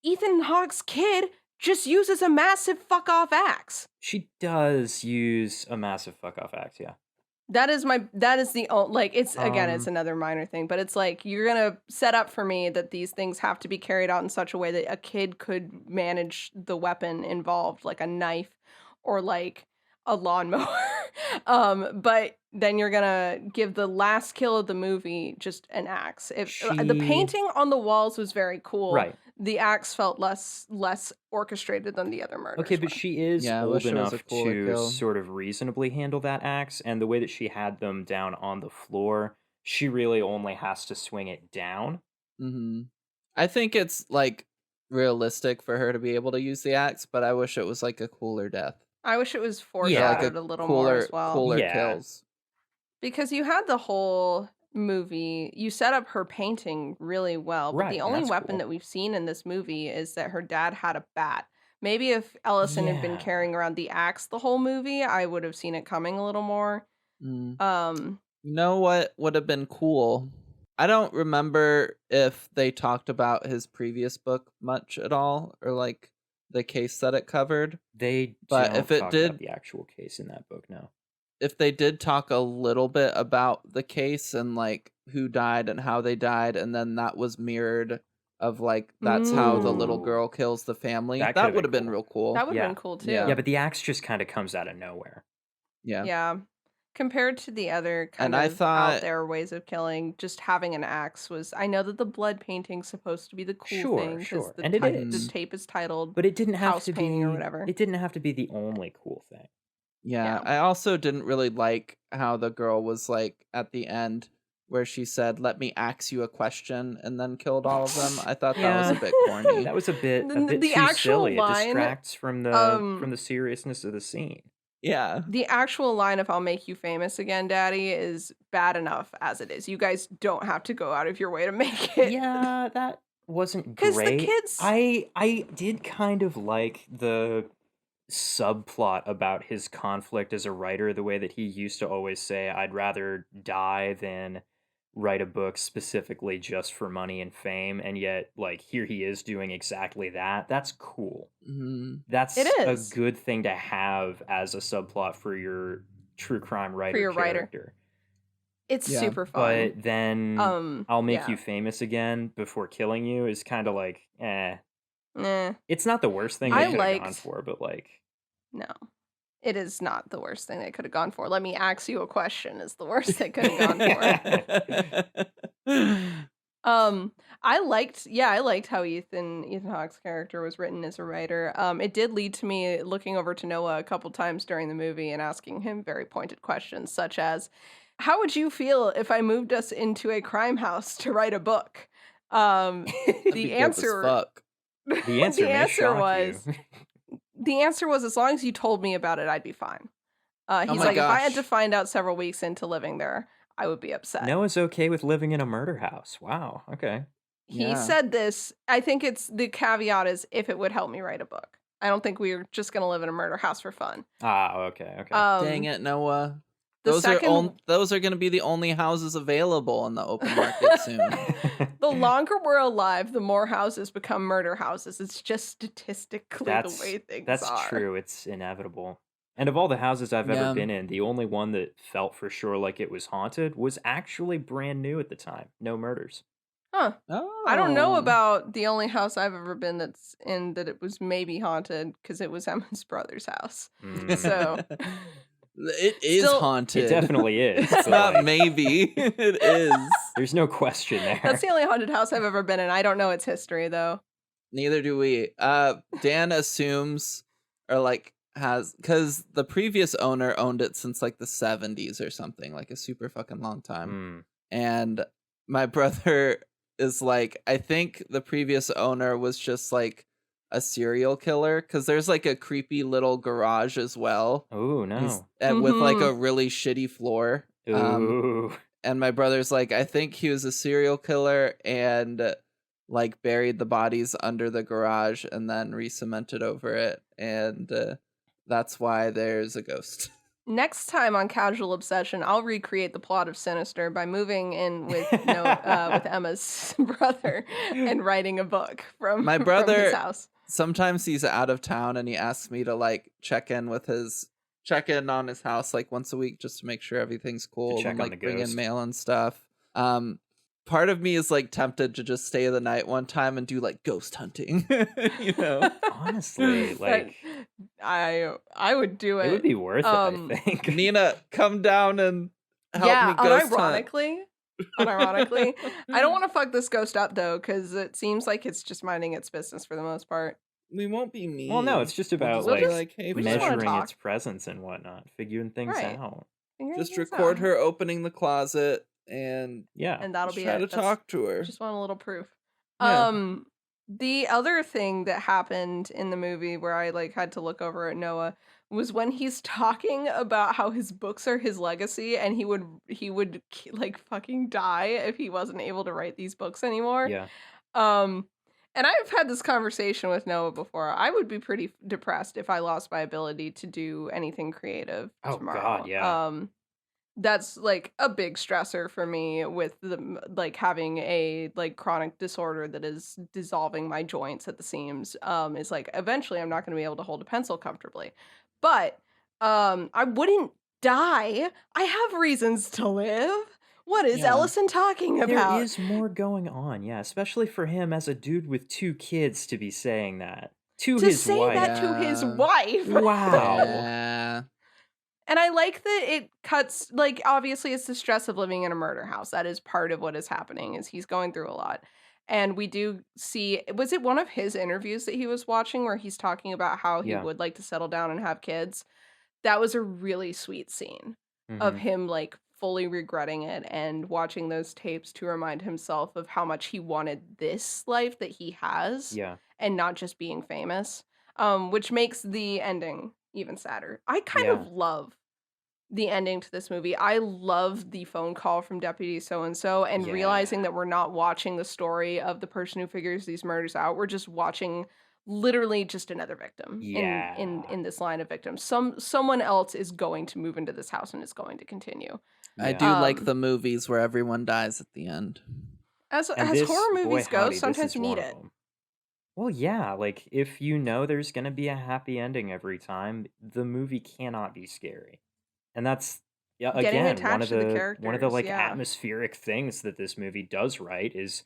Ethan Hawke's kid just uses a massive fuck off axe. She does use a massive fuck off axe, yeah. That is the like, it's again, it's another minor thing, but it's like, you're gonna set up for me that these things have to be carried out in such a way that a kid could manage the weapon involved, like a knife or like a lawnmower. But then you're gonna give the last kill of the movie just an axe. The She- painting on the walls was very cool. Right. The axe felt less orchestrated than the other murders. Okay, but were. she is Yeah, I old wish it was enough a cooler to kill. sort of reasonably handle that axe, and the way that she had them down on the floor, she really only has to swing it down. Mm-hmm. I think it's, like, realistic for her to be able to use the axe, but I wish it was, like, a cooler death. I wish it was Yeah, foreshadowed like a little more as well. cooler Yeah. kills. Because you had the whole movie, you set up her painting really well, but Right, the and only that's weapon cool. that we've seen in this movie is that her dad had a bat. Maybe if Ellison had been Yeah. carrying around the axe the whole movie, I would have seen it coming a little more. Mm. Um, You know what would have been cool? I don't remember if they talked about his previous book much at all, or like the case that it covered. They But don't if it talk did- about the actual case in that book, no. If they did talk a little bit about the case and like who died and how they died, and then that was mirrored of like that's how the little Ooh. girl kills the family, That that could've would have been been cool. real cool. that would have Yeah. been cool too. Yeah. Yeah, but the axe just kind of comes out of nowhere. Yeah. Yeah. Compared to the other kind And I of thought- out there ways of killing, just having an axe was. I know that the blood painting's supposed to be the cool Sure, thing because sure. the, And it the is. tape is titled But it didn't have house to painting be or whatever. It didn't have to be the only cool thing. Yeah, I also didn't really like how the girl was like at the end where she said, "Let me ask you a question," and then killed all of them. I thought that was a Yeah, bit corny. that was a bit The too actual silly. It line, distracts from the seriousness of the scene. Yeah. the actual line of "I'll make you famous again, Daddy" is bad enough as it is. You guys don't have to go out of your way to make it. Yeah, that wasn't 'Cause the great. kids- I did kind of like the subplot about his conflict as a writer, the way that he used to always say, "I'd rather die than write a book specifically just for money and fame," and yet, like, here he is doing exactly that. That's cool. Mhm. That's It a is. good thing to have as a subplot for your true crime writer your writer. character. It's Yeah, super fun. But then I'll make yeah. you famous again before killing you is kind of like, eh. Nah. It's not the worst thing I they could have gone liked- for, but like, No. It is not the worst thing they could have gone for. Let me ask you a question is the worst they could have gone for. I liked how Ethan Hawke's character was written as a writer. It did lead to me looking over to Noah a couple times during the movie and asking him very pointed questions, such as, "How would you feel if I moved us into a crime house to write a book?" The answer, fuck. the answer may shock was, you. the answer was, as long as you told me about it, I'd be fine. He's my like, if I had gosh. to find out several weeks into living there, I would be upset. Noah's okay with living in a murder house. Wow. Okay. He Yeah. said this. I think it's the caveat is if it would help me write a book. I don't think we're just gonna live in a murder house for fun. Ah, okay. Okay. Dang it, Noah. The Those second, are those are going to be the only houses available in the open market soon. the longer we're alive, the more houses become murder houses. It's just statistically the way things That's are. true. It's inevitable. And of all the houses I've Yeah. ever been in, the only one that felt for sure like it was haunted was actually brand new at the time. No murders. Huh. Oh. I don't know about the only house I've ever been that's in that it was maybe haunted because it was Emma's brother's house. Mm. So it is Still- haunted. It definitely is. It's but, not like, maybe. It is. There's no question there. that's the only haunted house I've ever been in. I don't know its history though. Neither do we. Dan assumes or like has because the previous owner owned it since like the 70s or something, like a super fucking long time. Mm. And my brother is like, I think the previous owner was just like a serial killer because there's like a creepy little garage as well. Oh, He's- no. with like a really shitty floor. Ooh. And my brother's like, I think he was a serial killer and like buried the bodies under the garage and then re-cemented over it. And that's why there's a ghost. Next time on Casual Obsession, I'll recreate the plot of Sinister by moving in with with Emma's brother and writing a book from My from brother- his house. Sometimes he's out of town and he asks me to like check in on his house like once a week just to make sure everything's cool check and on like the bring in ghost. mail and stuff. Part of me is like tempted to just stay the night one time and do like ghost hunting, you know. Honestly, like, I would do it. it would be worth it, I think. Nina, come down and help me ghost hunt. unironically, I don't want to fuck this ghost up though, because it seems like it's just minding its business for the most part. We won't be mean. Well, no, it's just about, We'll like, be hey, we just wanna measuring talk. its presence and whatnot, figuring things Right. out. Figuring just things record out. her opening the closet and Yeah. and that'll be try it. to That's- talk to her. Just want a little proof. Yeah. The other thing that happened in the movie where I like had to look over at Noah was when he's talking about how his books are his legacy and he would like fucking die if he wasn't able to write these books anymore. Yeah. And I've had this conversation with Noah before. I would be pretty depressed if I lost my ability to do anything creative Oh, tomorrow. God, yeah. That's like a big stressor for me with the like having a like chronic disorder that is dissolving my joints at the seams. Is like eventually I'm not going to be able to hold a pencil comfortably. But I wouldn't die. I have reasons to live. What is Yeah. Ellison talking about? There is more going on, yeah, especially for him as a dude with 2 kids to be saying that. To to his say wife. that to his Yeah. wife. Wow. Yeah. And I like that it cuts, like, obviously it's the stress of living in a murder house. That is part of what is happening, is he's going through a lot. And we do see, was it one of his interviews that he was watching where he's talking about how he Yeah. would like to settle down and have kids? that was a really sweet scene of Mm-hmm. him like fully regretting it and watching those tapes to remind himself of how much he wanted this life that he has Yeah. and not just being famous. Which makes the ending even sadder. I kind Yeah. of love the ending to this movie. I love the phone call from Deputy So and so and realizing Yeah. that we're not watching the story of the person who figures these murders out. We're just watching literally just another victim in Yeah. this line of victims. Someone else is going to move into this house and is going to continue. I Yeah. do like Um the movies where everyone dies at the end. And as this, horror boy movies go, howdy, this sometimes is you one need of it. them. Well, yeah, like if you know there's gonna be a happy ending every time, the movie cannot be scary. And that's, yeah, Getting again, attached to the one of the characters, like yeah. atmospheric things that this movie does right is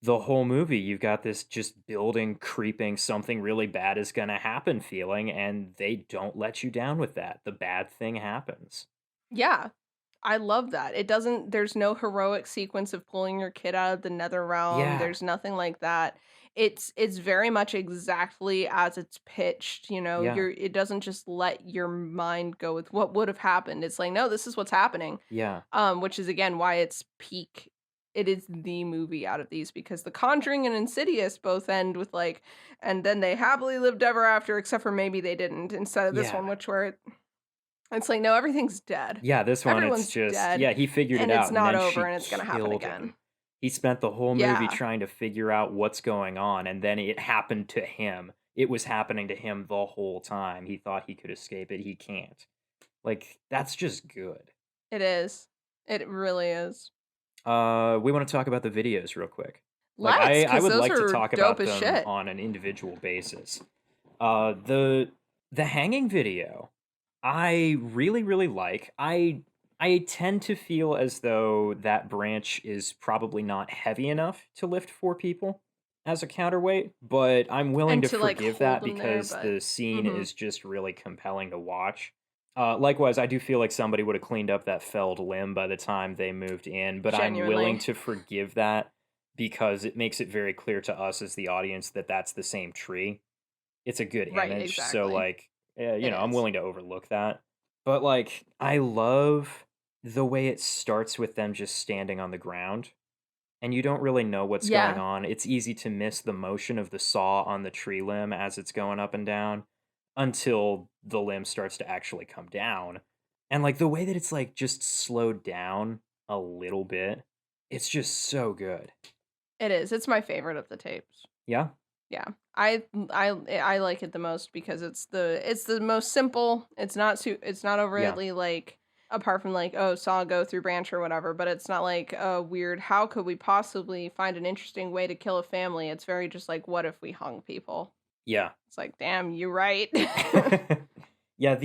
the whole movie you've got this just building, creeping, something really bad is gonna happen feeling, and they don't let you down with that. The bad thing happens. Yeah. I love that. There's no heroic sequence of pulling your kid out of the nether realm. Yeah. There's nothing like that. It's very much exactly as it's pitched, you know. Yeah. It doesn't just let your mind go with what would have happened. It's like, no, this is what's happening. Yeah. Which is again why it's peak. It is the movie out of these because The Conjuring and Insidious both end with like, and then they happily lived ever after, except for maybe they didn't. Instead of this one, Yeah. which where it's like, no, everything's dead. Yeah, this one, it's Everyone's just, dead, yeah, he figured it and it's out, and not then over, she and it's gonna happen killed again. him. He spent the whole movie Yeah. trying to figure out what's going on, and then it happened to him. It was happening to him the whole time. He thought he could escape it. He can't. Like, that's just good. It is. It really is. We want to talk about the videos real quick. Like, Let's, I because would those like to are talk dope about as them shit. on an individual basis. The hanging video, I really, really like. I tend to feel as though that branch is probably not heavy enough to lift 4 people as a counterweight, but I'm willing And to to, like, forgive hold that them there, because but the scene Mhm. is just really compelling to watch. Likewise, I do feel like somebody would have cleaned up that felled limb by the time they moved in, but I'm willing Genuinely. to forgive that because it makes it very clear to us as the audience that that's the same tree. It's a good Right, image, so, exactly. like, It I'm is. willing to overlook that. But, like, I love the way it starts with them just standing on the ground, and you don't really know what's going Yeah. on. It's easy to miss the motion of the saw on the tree limb as it's going up and down until the limb starts to actually come down. And, like, the way that it's, like, just slowed down a little bit, it's just so good. It is. It's my favorite of the tapes. Yeah? Yeah. I like it the most because it's the most simple. It's not overtly like, apart from like, oh, saw go through branch or whatever, but it's not like, weird, how could we possibly find an interesting way to kill a family? It's very just like, what if we hung people? Yeah. It's like, damn, you right. Yeah,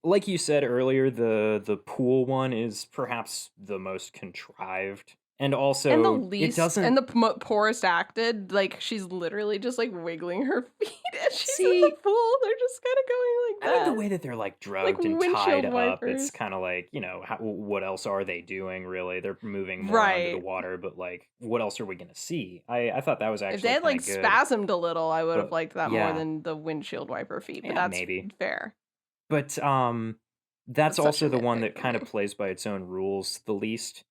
like you said earlier, the pool one is perhaps the most contrived. And And the also, it least, doesn't and the poorest acted. Like, she's literally just like wiggling her feet as she's in the See, pool. They're just kind of going like I mean, that. the way that they're like Like drugged and windshield tied up, wipers. it's kind of like, what else are they doing really? They're moving more under the Right. water, but like, what else are we going to see? I thought that was If they actually had kind like of good. spasmed a little, I would have But liked that more yeah, than the windshield wiper feet. But yeah, that's maybe. fair. But that's That's such also a the one nitpick that for kind me. of plays by its own rules the least.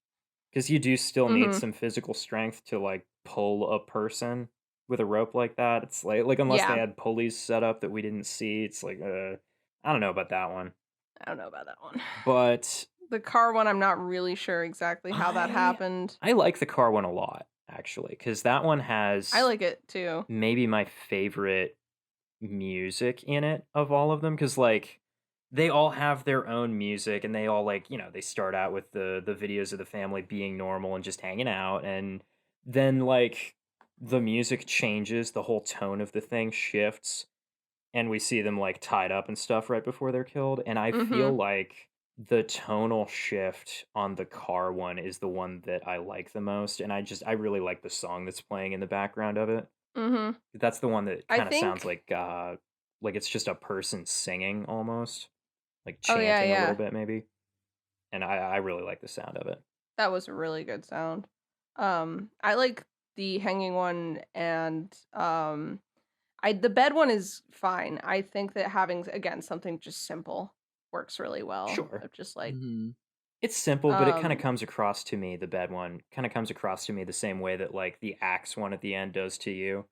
Because you do still need Mm-hmm. some physical strength to like pull a person with a rope like that. It's like unless they Yeah. had pulleys set up that we didn't see, it's like I don't know about that one. I don't know about that one. But The car one, I'm not really sure exactly how that happened. I like the car one a lot actually, because that one I has like it too. maybe my favorite music in it of all of them. Because like they all have their own music, and they all like they start out with the videos of the family being normal and just hanging out, and then like the music changes, the whole tone of the thing shifts, and we see them like tied up and stuff right before they're killed. And I Mm-hmm. feel like the tonal shift on the car one is the one that I like the most, and I really like the song that's playing in the background of it. Mm-hmm. That's the one that I kind of sounds think. like it's just a person singing almost, like Oh yeah, chanting a little yeah. bit maybe. And I really like the sound of it. That was a really good sound. I like the hanging one, and the bed one is fine. I think that having again something just simple works really well. Sure. Of just like It's simple, but it kind of comes across to me, the bad one kind of comes across to me the same way that like the axe one at the end does to you.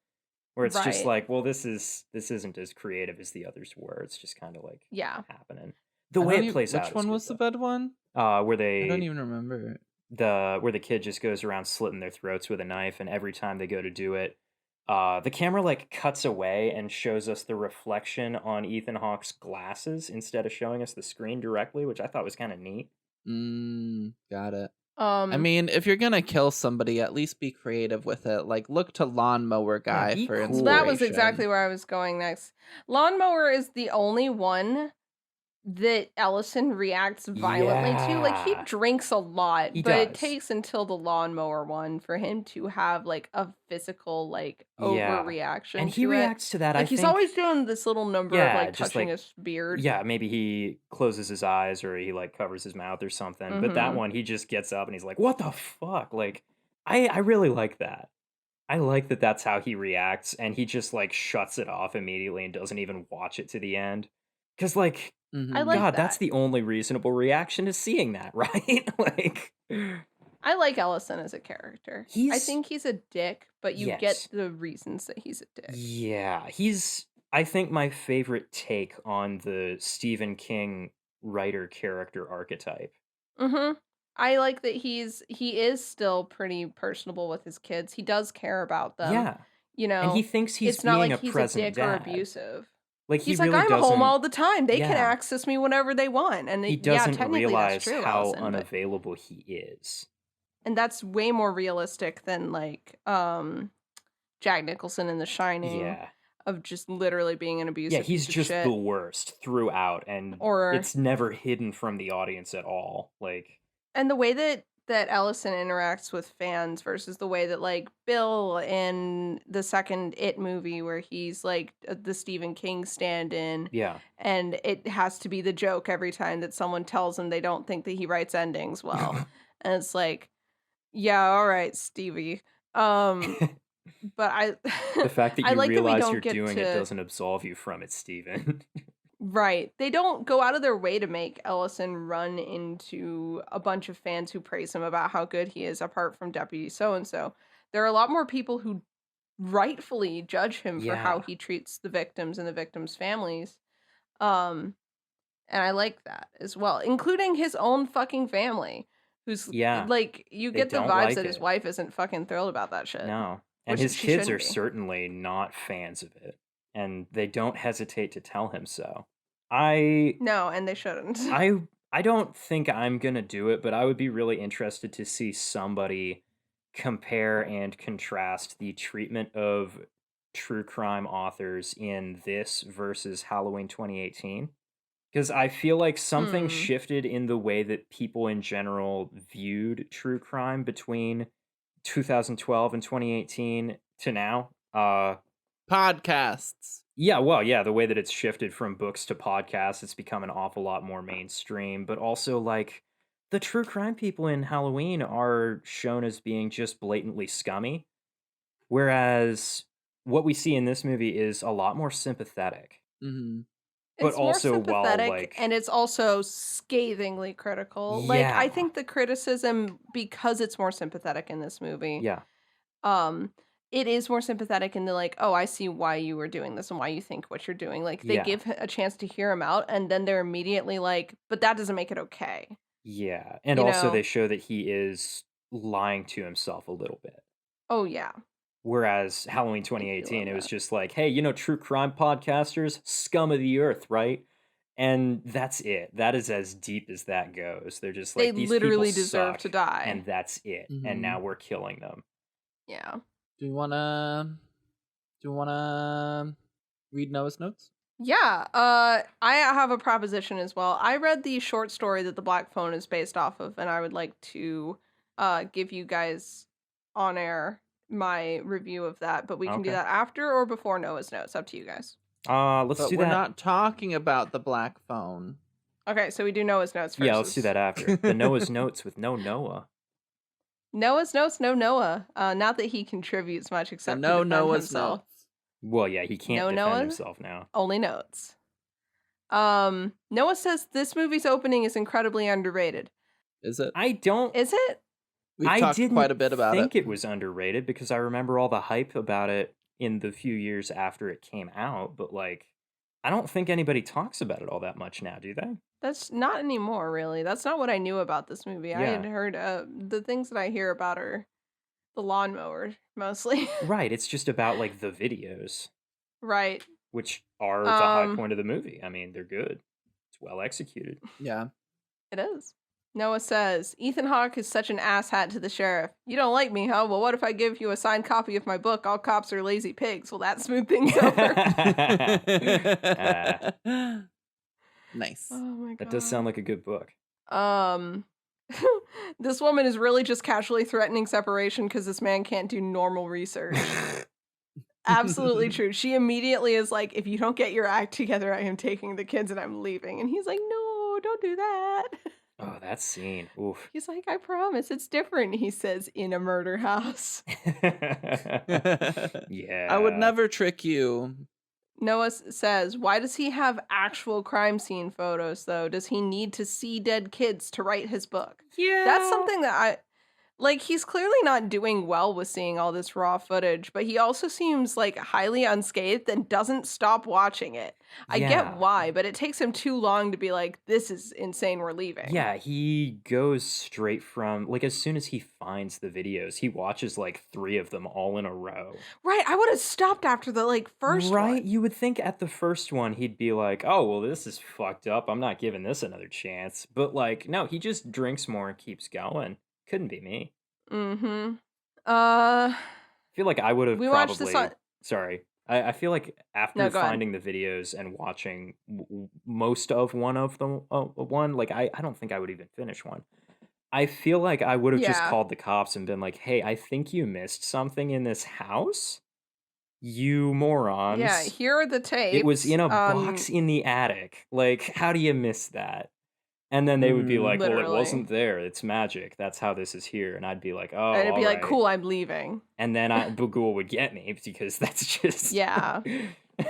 Where it's just Right. like, well, this isn't as creative as the others were. It's just kind of like happening. The I way don't it even- plays out. Which is one good, was the though. bad one? Where I they don't even remember. where the kid just goes around slitting their throats with a knife, and every time they go to do it, the camera like cuts away and shows us the reflection on Ethan Hawke's glasses instead of showing us the screen directly, which I thought was kind of neat. Got it. I mean, if you're gonna kill somebody, at least be creative with it. Like, look to Lawnmower Guy be for cool. inspiration. that was exactly where I was going next. Lawnmower is the only one that Ellison reacts violently to. Like, he Yeah. drinks a lot, He but it does. takes until the lawnmower one for him to have like a physical like Yeah. overreaction. And he to reacts to that. Like I he's think, always doing this little number of Yeah, like just, touching like- his beard. yeah, maybe he closes his eyes or he like covers his mouth or something. But that Mhm. one, he just gets up and he's like, "What the fuck?" Like, I really like that. I like that. That's how he reacts, and he just like shuts it off immediately and doesn't even watch it to the end. Because like, I like God, that. that's the only reasonable reaction to seeing that, right? Like, I like Ellison as a character. I He's- think he's a dick, but you Yes. get the reasons that he's a dick. yeah, he's. I think my favorite take on the Stephen King writer character archetype. Mm-hmm. I like that he is still pretty personable with his kids. He does care about them. Yeah, You know, and he thinks he's it's not being like a he's a present dick dad. or abusive. Like He's he like, really I'm doesn't. home all the time. They can Yeah. access me whenever they want. And he yeah, doesn't technically realize that's true, how Allison, but- unavailable he is. and that's way more realistic than like Jack Nicholson in The Shining. Yeah, Of just literally being an abusive yeah, he's piece of just shit. the worst throughout, and Or- it's never hidden from the audience at all. Like, And the way that Ellison interacts with fans versus the way that like Bill in the second It movie where he's like the Stephen King stand-in yeah, and it has to be the joke every time that someone tells him they don't think that he writes endings well. And it's like, yeah, all right, Stevie. But the fact that I you like that we realize don't you're get doing to- it doesn't absolve you from it, Steven. Right. They don't go out of their way to make Ellison run into a bunch of fans who praise him about how good he is, apart from Deputy So-and-so. There are a lot more people who rightfully judge him for how Yeah. he treats the victims and the victims' families. And I like that as well, including his own fucking family, who's Yeah. like, you They get the don't vibes like that his it. wife isn't fucking thrilled about that shit. No. And Which his she kids shouldn't are be. certainly not fans of it. And they don't hesitate to tell him so. I No, and they shouldn't. I don't think I'm gonna do it, but I would be really interested to see somebody compare and contrast the treatment of true crime authors in this versus Halloween 2018. Because I feel like something Hmm. shifted in the way that people in general viewed true crime between 2012 and 2018 to now. Podcasts. Yeah, well, yeah, the way that it's shifted from books to podcasts, it's become an awful lot more mainstream, but also like the true crime people in Halloween are shown as being just blatantly scummy, whereas what we see in this movie is a lot more sympathetic. Mm-hmm. But It's more also while, sympathetic, like- and it's also scathingly critical. Like, I Yeah. think the criticism, because it's more sympathetic in this movie, Yeah. it is more sympathetic in the like, oh, I see why you were doing this and why you think what you're doing. Like, they Yeah. give a chance to hear him out, and then they're immediately like, but that doesn't make it okay. Yeah. And You also know? they show that he is lying to himself a little bit. Oh, yeah. Whereas Halloween love 2018, it was that. just like, hey, true crime podcasters, scum of the earth, right? And that's it. That is as deep as that goes. They're just like, They these literally people deserve suck, to die. and that's it. Mhm. And now we're killing them. Yeah. Do you wanna read Noah's notes? Yeah, I have a proposition as well. I read the short story that The Black Phone is based off of, and I would like to give you guys on air my review of that, but we can do Okay. that after or before Noah's notes. Up to you guys. Let's But do we're that. not talking about the black phone. Okay, so we do Noah's notes first. Yeah, let's do that after. The Noah's Notes with no Noah. Noah's notes, no Noah. Not that he contributes much So except no to defend Noah's himself. notes. Well, yeah, he can't No defend Noah? himself now. Only notes. Noah says this movie's opening is incredibly underrated. Is it? Is it? We've talked quite a bit about it. I think it was underrated because I remember all the hype about it in the few years after it came out, but like, I don't think anybody talks about it all that much now, do they? That's not anymore, really. That's not what I knew about this movie. I had Yeah. heard the things that I hear about are the lawnmower, mostly. Right, it's just about like the videos, Right. which are the high point of the movie. I mean, they're good. It's well executed. Yeah. It is. Noah says, Ethan Hawke is such an asshat to the sheriff. You don't like me, huh? Well, what if I give you a signed copy of my book, All Cops Are Lazy Pigs? Will that smooth things over? Nice. Oh my god. That does sound like a good book. This woman is really just casually threatening separation because this man can't do normal research. Absolutely true. She immediately is like, if you don't get your act together, I am taking the kids and I'm leaving. And he's like, no, don't do that. Oh, that scene. Oof. He's like, I promise it's different, he says, in a murder house. Yeah. I would never trick you. Noah says, why does he have actual crime scene photos, though? Does he need to see dead kids to write his book? Yeah. That's something that he's clearly not doing well with seeing all this raw footage, but he also seems like highly unscathed and doesn't stop watching it. I get why, but it takes him too long to be like, this is insane, we're leaving. Yeah, he goes straight from, like, as soon as he finds the videos, he watches, like, 3 of them all in a row. Right, I would have stopped after the, first one. Right, you would think at the first one he'd be like, oh, well, this is fucked up, I'm not giving this another chance. But, like, no, he just drinks more and keeps going. Couldn't be me. Mm-hmm. I feel like I would have watched this on... Sorry. I feel like after finding the videos and watching most of one of them, like, I don't think I would even finish one. I feel like I would have just called the cops and been like, hey, I think you missed something in this house. You morons. Yeah, here are the tapes. It was in a box in the attic. Like, how do you miss that? And then they would be like, literally. well, it wasn't there. It's magic. That's how this is here. And I'd be like, oh, and it'd be like, right. cool, I'm leaving. And then Bagul would get me because that's just... Yeah,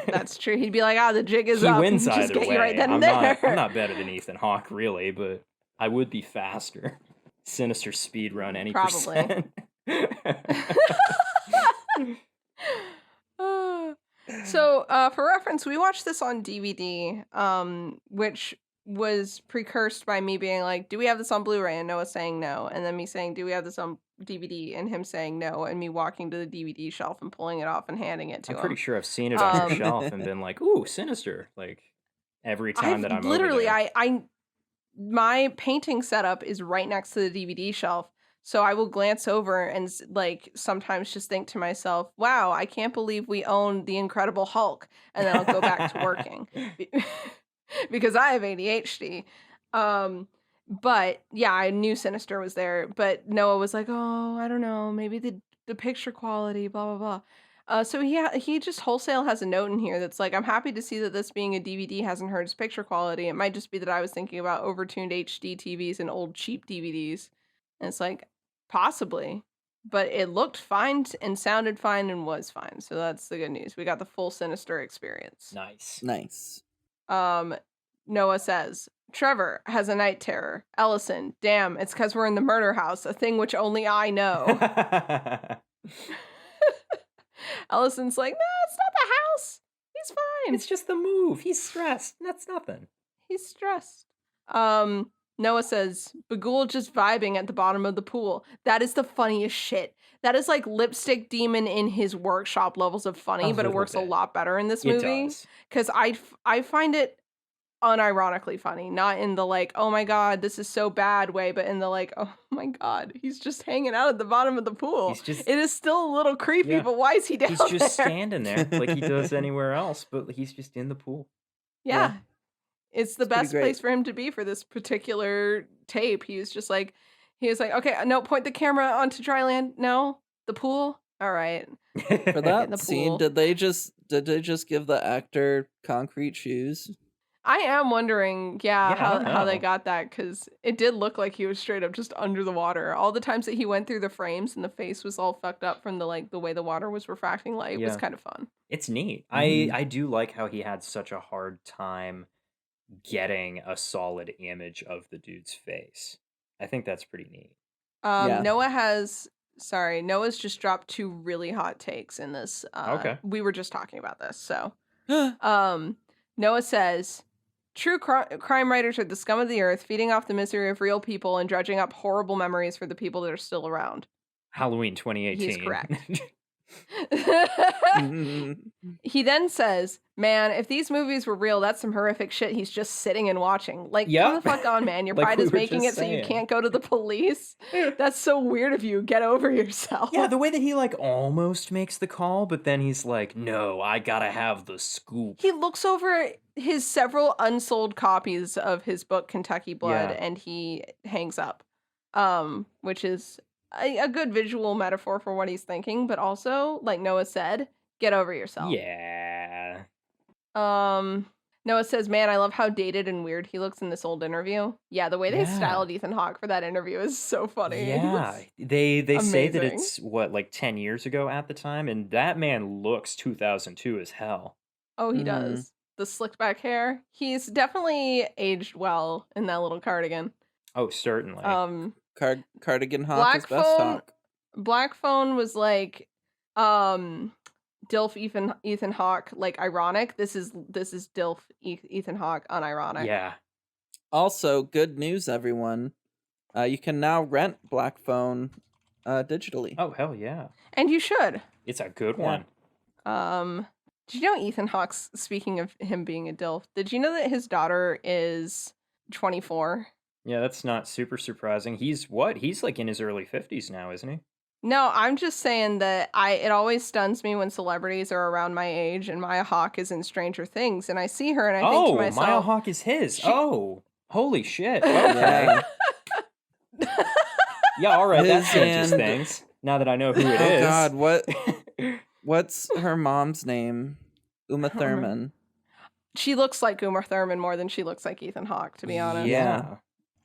that's true. He'd be like, the jig is he up. He wins just either get way. You right then and there. I'm not better than Ethan Hawke, really, but I would be faster. Sinister speed run any Probably. So, for reference, we watched this on DVD, which was precursed by me being like, do we have this on Blu-ray? And Noah saying no. And then me saying, do we have this on DVD? And him saying no. And me walking to the DVD shelf and pulling it off and handing it to him. I'm pretty sure I've seen it on your shelf and been like, ooh, Sinister. Like, every time that I'm literally, over there. My painting setup is right next to the DVD shelf. So I will glance over and sometimes just think to myself, wow, I can't believe we own The Incredible Hulk. And then I'll go back to working. Because I have ADHD. But yeah, I knew Sinister was there. But Noah was like, oh, I don't know, maybe the picture quality, blah, blah, blah. So he just wholesale has a note in here that's like, I'm happy to see that this being a DVD hasn't hurt its picture quality. It might just be that I was thinking about overtuned HD TVs and old cheap DVDs. And it's like, possibly. But it looked fine and sounded fine and was fine. So that's the good news. We got the full Sinister experience. Nice. Noah says, Trevor has a night terror. Ellison, damn, it's because we're in the murder house, a thing which only I know. Ellison's like, no, it's not the house. He's fine. It's just the move. He's stressed. That's nothing. He's stressed. Noah says, Bagul just vibing at the bottom of the pool. That is the funniest shit. That is like Lipstick Demon in his workshop levels of funny, but it works a lot better in this movie. Because I find it unironically funny. Not in the like, oh my god, this is so bad way, but in the like, oh my god, he's just hanging out at the bottom of the pool. It is still a little creepy, but why is he down there? He's just standing there like he does anywhere else, but he's just in the pool. Yeah. It's the best place for him to be for this particular tape. He was like, okay, no, point the camera onto dry land. No, the pool. All right. For that scene, did they just give the actor concrete shoes? I am wondering, how they got that, because it did look like he was straight up just under the water. All the times that he went through the frames and the face was all fucked up from the way the water was refracting light was kind of fun. It's neat. Mm-hmm. I do like how he had such a hard time getting a solid image of the dude's face. I think that's pretty neat. Yeah. Noah's just dropped 2 really hot takes in this. Okay. We were just talking about this. So, Noah says, true crime writers are the scum of the earth, feeding off the misery of real people and dredging up horrible memories for the people that are still around. Halloween 2018. He's correct. Mm-hmm. He then says, man, if these movies were real, that's some horrific shit he's just sitting and watching. Like, Yep. come the fuck on, man. Your Like pride we is were making it just so you saying. can't go to the police. That's so weird of you. Get over yourself. Yeah, the way that he like almost makes the call, but then he's like, no, I gotta have the scoop. He looks over his several unsold copies of his book, Kentucky Blood, Yeah. and he hangs up, which is a good visual metaphor for what he's thinking, but also, like Noah said, get over yourself. Yeah. Noah says, man, I love how dated and weird he looks in this old interview. Yeah, the way they Yeah. styled Ethan Hawke for that interview is so funny. Yeah. They say that amazing. it's what, like 10 years ago at the time, and that man looks 2002 as hell. Oh, he Mhm. does. The slicked back hair. He's definitely aged well in that little cardigan. Oh, certainly. Cardigan Hawk Black is best Phone- Hawk. Black Phone was like Dilf Ethan Hawke, like ironic. This is Dilf Ethan Hawke unironic. Yeah. Also, good news, everyone. You can now rent Black Phone digitally. Oh, hell yeah. And you should. It's a good Yeah. one. Did you know Ethan Hawke's, speaking of him being a Dilf, did you know that his daughter is 24? Yeah, that's not super surprising. He's what? He's like in his early 50s now, isn't he? No, I'm just saying that it always stuns me when celebrities are around my age, and Maya Hawke is in Stranger Things, and I see her and I think to Maya myself, Hawke is his. she- Oh, holy shit. Okay. Yeah. Yeah, all right, that His changes and- things. Now that I know who it Oh is. God, what's her mom's name? Uma I don't remember. Thurman. She looks like Uma Thurman more than she looks like Ethan Hawke, to be honest. Yeah.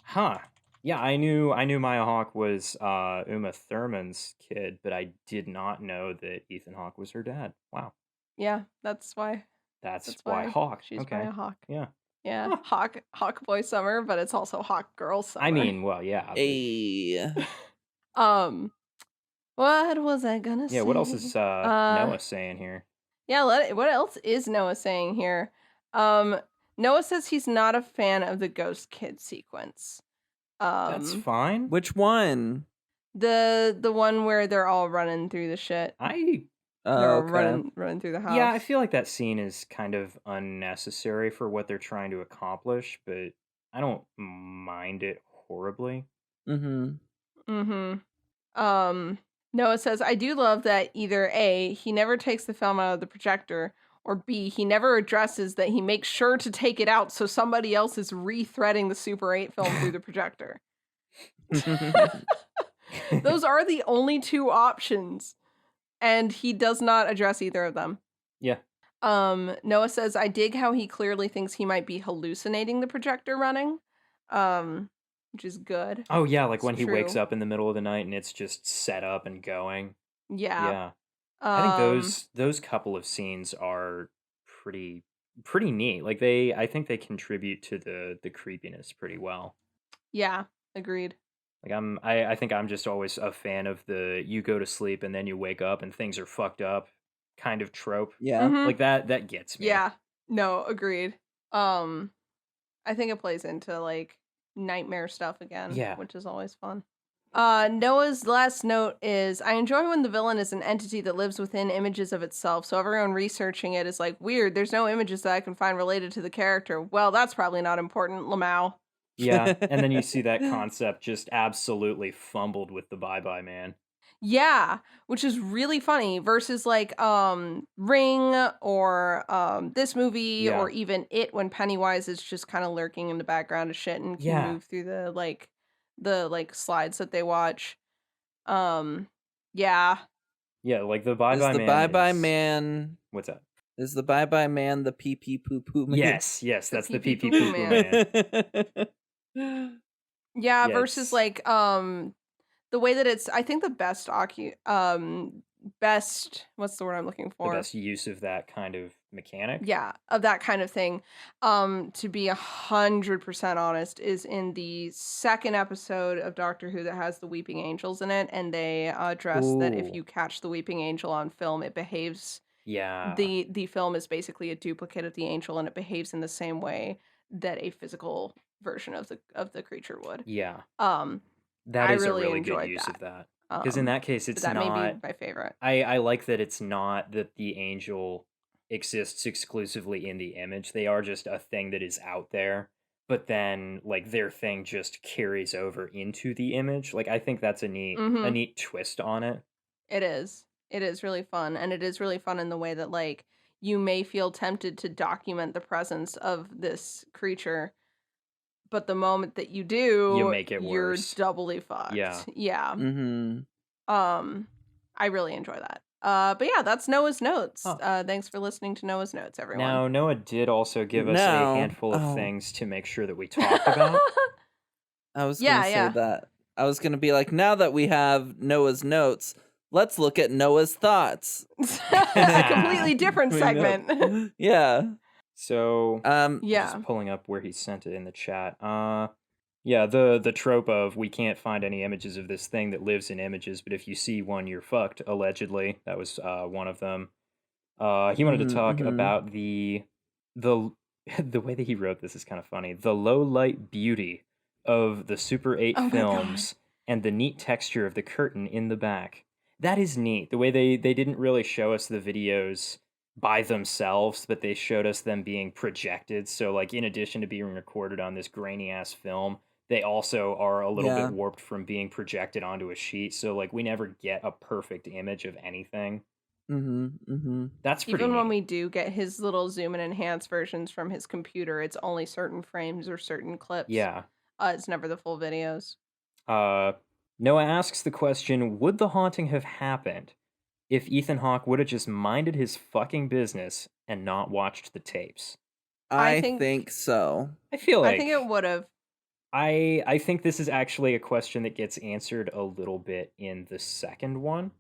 Huh. Yeah, I knew Maya Hawke was Uma Thurman's kid, but I did not know that Ethan Hawke was her dad. Wow. Yeah, that's why. That's why Hawke. She's okay. Maya Hawke. Yeah. Yeah, Hawk Boy Summer, but it's also Hawk Girl Summer. I mean, well, yeah. but- Hey. What was I gonna say? yeah, what else is Noah saying here? Yeah, what else is Noah saying here? Noah says he's not a fan of the Ghost Kid sequence. That's fine. Which one? The one where they're all running through the shit. I They're Okay. running through the house. Yeah, I feel like that scene is kind of unnecessary for what they're trying to accomplish, but I don't mind it horribly. Mm-hmm. Noah says, I do love that either A, he never takes the film out of the projector, or B, he never addresses that he makes sure to take it out so somebody else is re-threading the Super 8 film through the projector. Those are the only 2 options. And he does not address either of them. Yeah. Noah says, I dig how he clearly thinks he might be hallucinating the projector running. Which is good. Oh yeah, like when It's he wakes true. up in the middle of the night and it's just set up and going. Yeah. Yeah. I think those couple of scenes are pretty neat. Like I think they contribute to the creepiness pretty well. Yeah, agreed. Like I think I'm just always a fan of the you go to sleep and then you wake up and things are fucked up kind of trope. Yeah. Mhm. Like that gets me. Yeah. No, agreed. I think it plays into like nightmare stuff again, Yeah. which is always fun. Noah's last note is, I enjoy when the villain is an entity that lives within images of itself, so everyone researching it is like, weird, there's no images that I can find related to the character. Well, that's probably not important, Lamau. Yeah. And then you see that concept just absolutely fumbled with the Bye-Bye Man. Yeah, which is really funny versus like Ring or this movie Yeah. or even It, when Pennywise is just kind of lurking in the background of shit and can Yeah. move through the slides that they watch. Yeah. Yeah, like the Is Bye-Bye the Man. Bye-Bye is- Man... What's that? Is the Bye-Bye Man the pee-pee poo-poo man? Yes, that's the pee-pee pee-pee poo-poo poo-poo man. Yeah, Yeah, versus it's- like the way that it's, I think the best best, what's the word I'm looking The for? best use of that kind of mechanic. Yeah, of that kind of thing. To be 100% honest, is in the second episode of Doctor Who that has the Weeping Angels in it, and they address that if Ooh. you catch the Weeping Angel on film, it behaves. Yeah. The film is basically a duplicate of the angel, and it behaves in the same way that a physical version of the creature would. Yeah. Um, That I is really a really enjoyed good use that. of that. Because in that case, but it's that may not. be my favorite. I like that it's not that the angel exists exclusively in the image. They are just a thing that is out there, but then like their thing just carries over into the image. Like I think that's a Mhm. neat twist on it. It is. It is really fun, and it is really fun in the way that like you may feel tempted to document the presence of this creature, but the moment that you You do, make it you're worse. doubly fucked. Yeah. Yeah. Mm-hmm. I really enjoy that. But yeah, that's Noah's Notes. Huh. Thanks for listening to Noah's Notes, everyone. Now, Noah did also give us a Now- handful of oh. things to make sure that we talked about. I was Yeah, gonna say yeah. that. I was gonna be like, now that we have Noah's Notes, let's look at Noah's thoughts. It's a completely different We know- segment. Yeah. So, Yeah. just pulling up where he sent it in the chat. Yeah, the trope of we can't find any images of this thing that lives in images, but if you see one, you're fucked. Allegedly, that was one of them. He wanted to talk about the the way that he wrote this is kind of funny. The low light beauty of the Super 8 Oh my films and the neat texture of the curtain in the back. That is neat. The way they didn't really show us the videos by themselves, but they showed us them being projected. So like in addition to being recorded on this grainy ass film, they also are a little Yeah. bit warped from being projected onto a sheet. So like we never get a perfect image of anything. That's pretty Even when neat. we do get his little zoom and enhance versions from his computer, it's only certain frames or certain clips. Yeah. It's never the full videos. Noah asks the question, would the haunting have happened if Ethan Hawke would have just minded his fucking business and not watched the tapes? I I think- think so. I feel like I think it would have. I think this is actually a question that gets answered a little bit in the second one.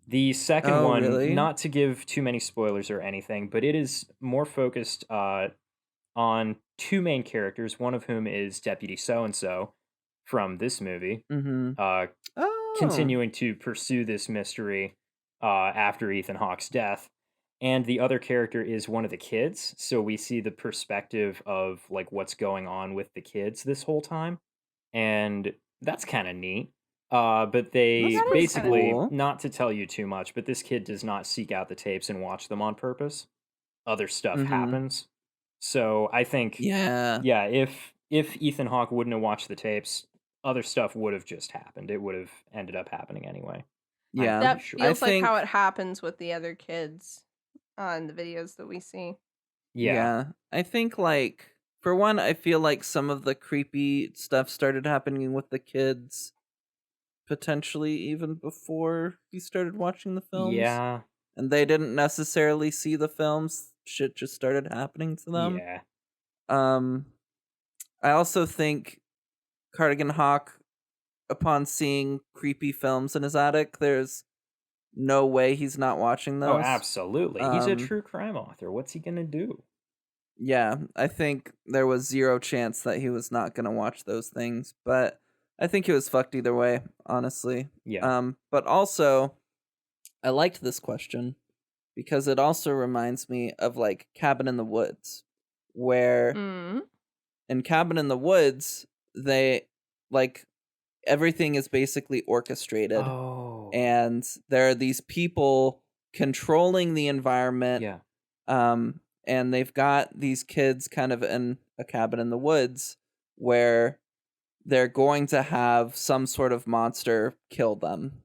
The second Oh, one, really? not to give too many spoilers or anything, but it is more focused on two main characters, one of whom is Deputy So-and-so from this movie, Oh. continuing to pursue this mystery after Ethan Hawke's death. And the other character is one of the kids, so we see the perspective of like what's going on with the kids this whole time, and that's kind of neat. But they That is kinda basically, cool. not to tell you too much, but this kid does not seek out the tapes and watch them on purpose. Other stuff Mhm. happens. So I think, Yeah. if Ethan Hawke wouldn't have watched the tapes, other stuff would have just happened. It would have ended up happening anyway. Yeah. That sure. feels I like how think- it happens with the other kids in the videos that we see. Yeah. I think like for one, I feel like some of the creepy stuff started happening with the kids potentially even before he started watching the films. Yeah. And they didn't necessarily see the films. Shit just started happening to them. Yeah. I also think Cardigan Hawk, upon seeing creepy films in his attic, there's no way he's not watching those. Oh, absolutely. He's a Um, true crime author. What's he gonna do? Yeah, I think there was zero chance that he was not gonna watch those things, but I think he was fucked either way, honestly. Yeah. But also, I liked this question because it also reminds me of like Cabin in the Woods, where Mm. in Cabin in the Woods, they like everything is basically orchestrated. Oh. And there are these people controlling the environment. Yeah. And they've got these kids kind of in a cabin in the woods where they're going to have some sort of monster kill them.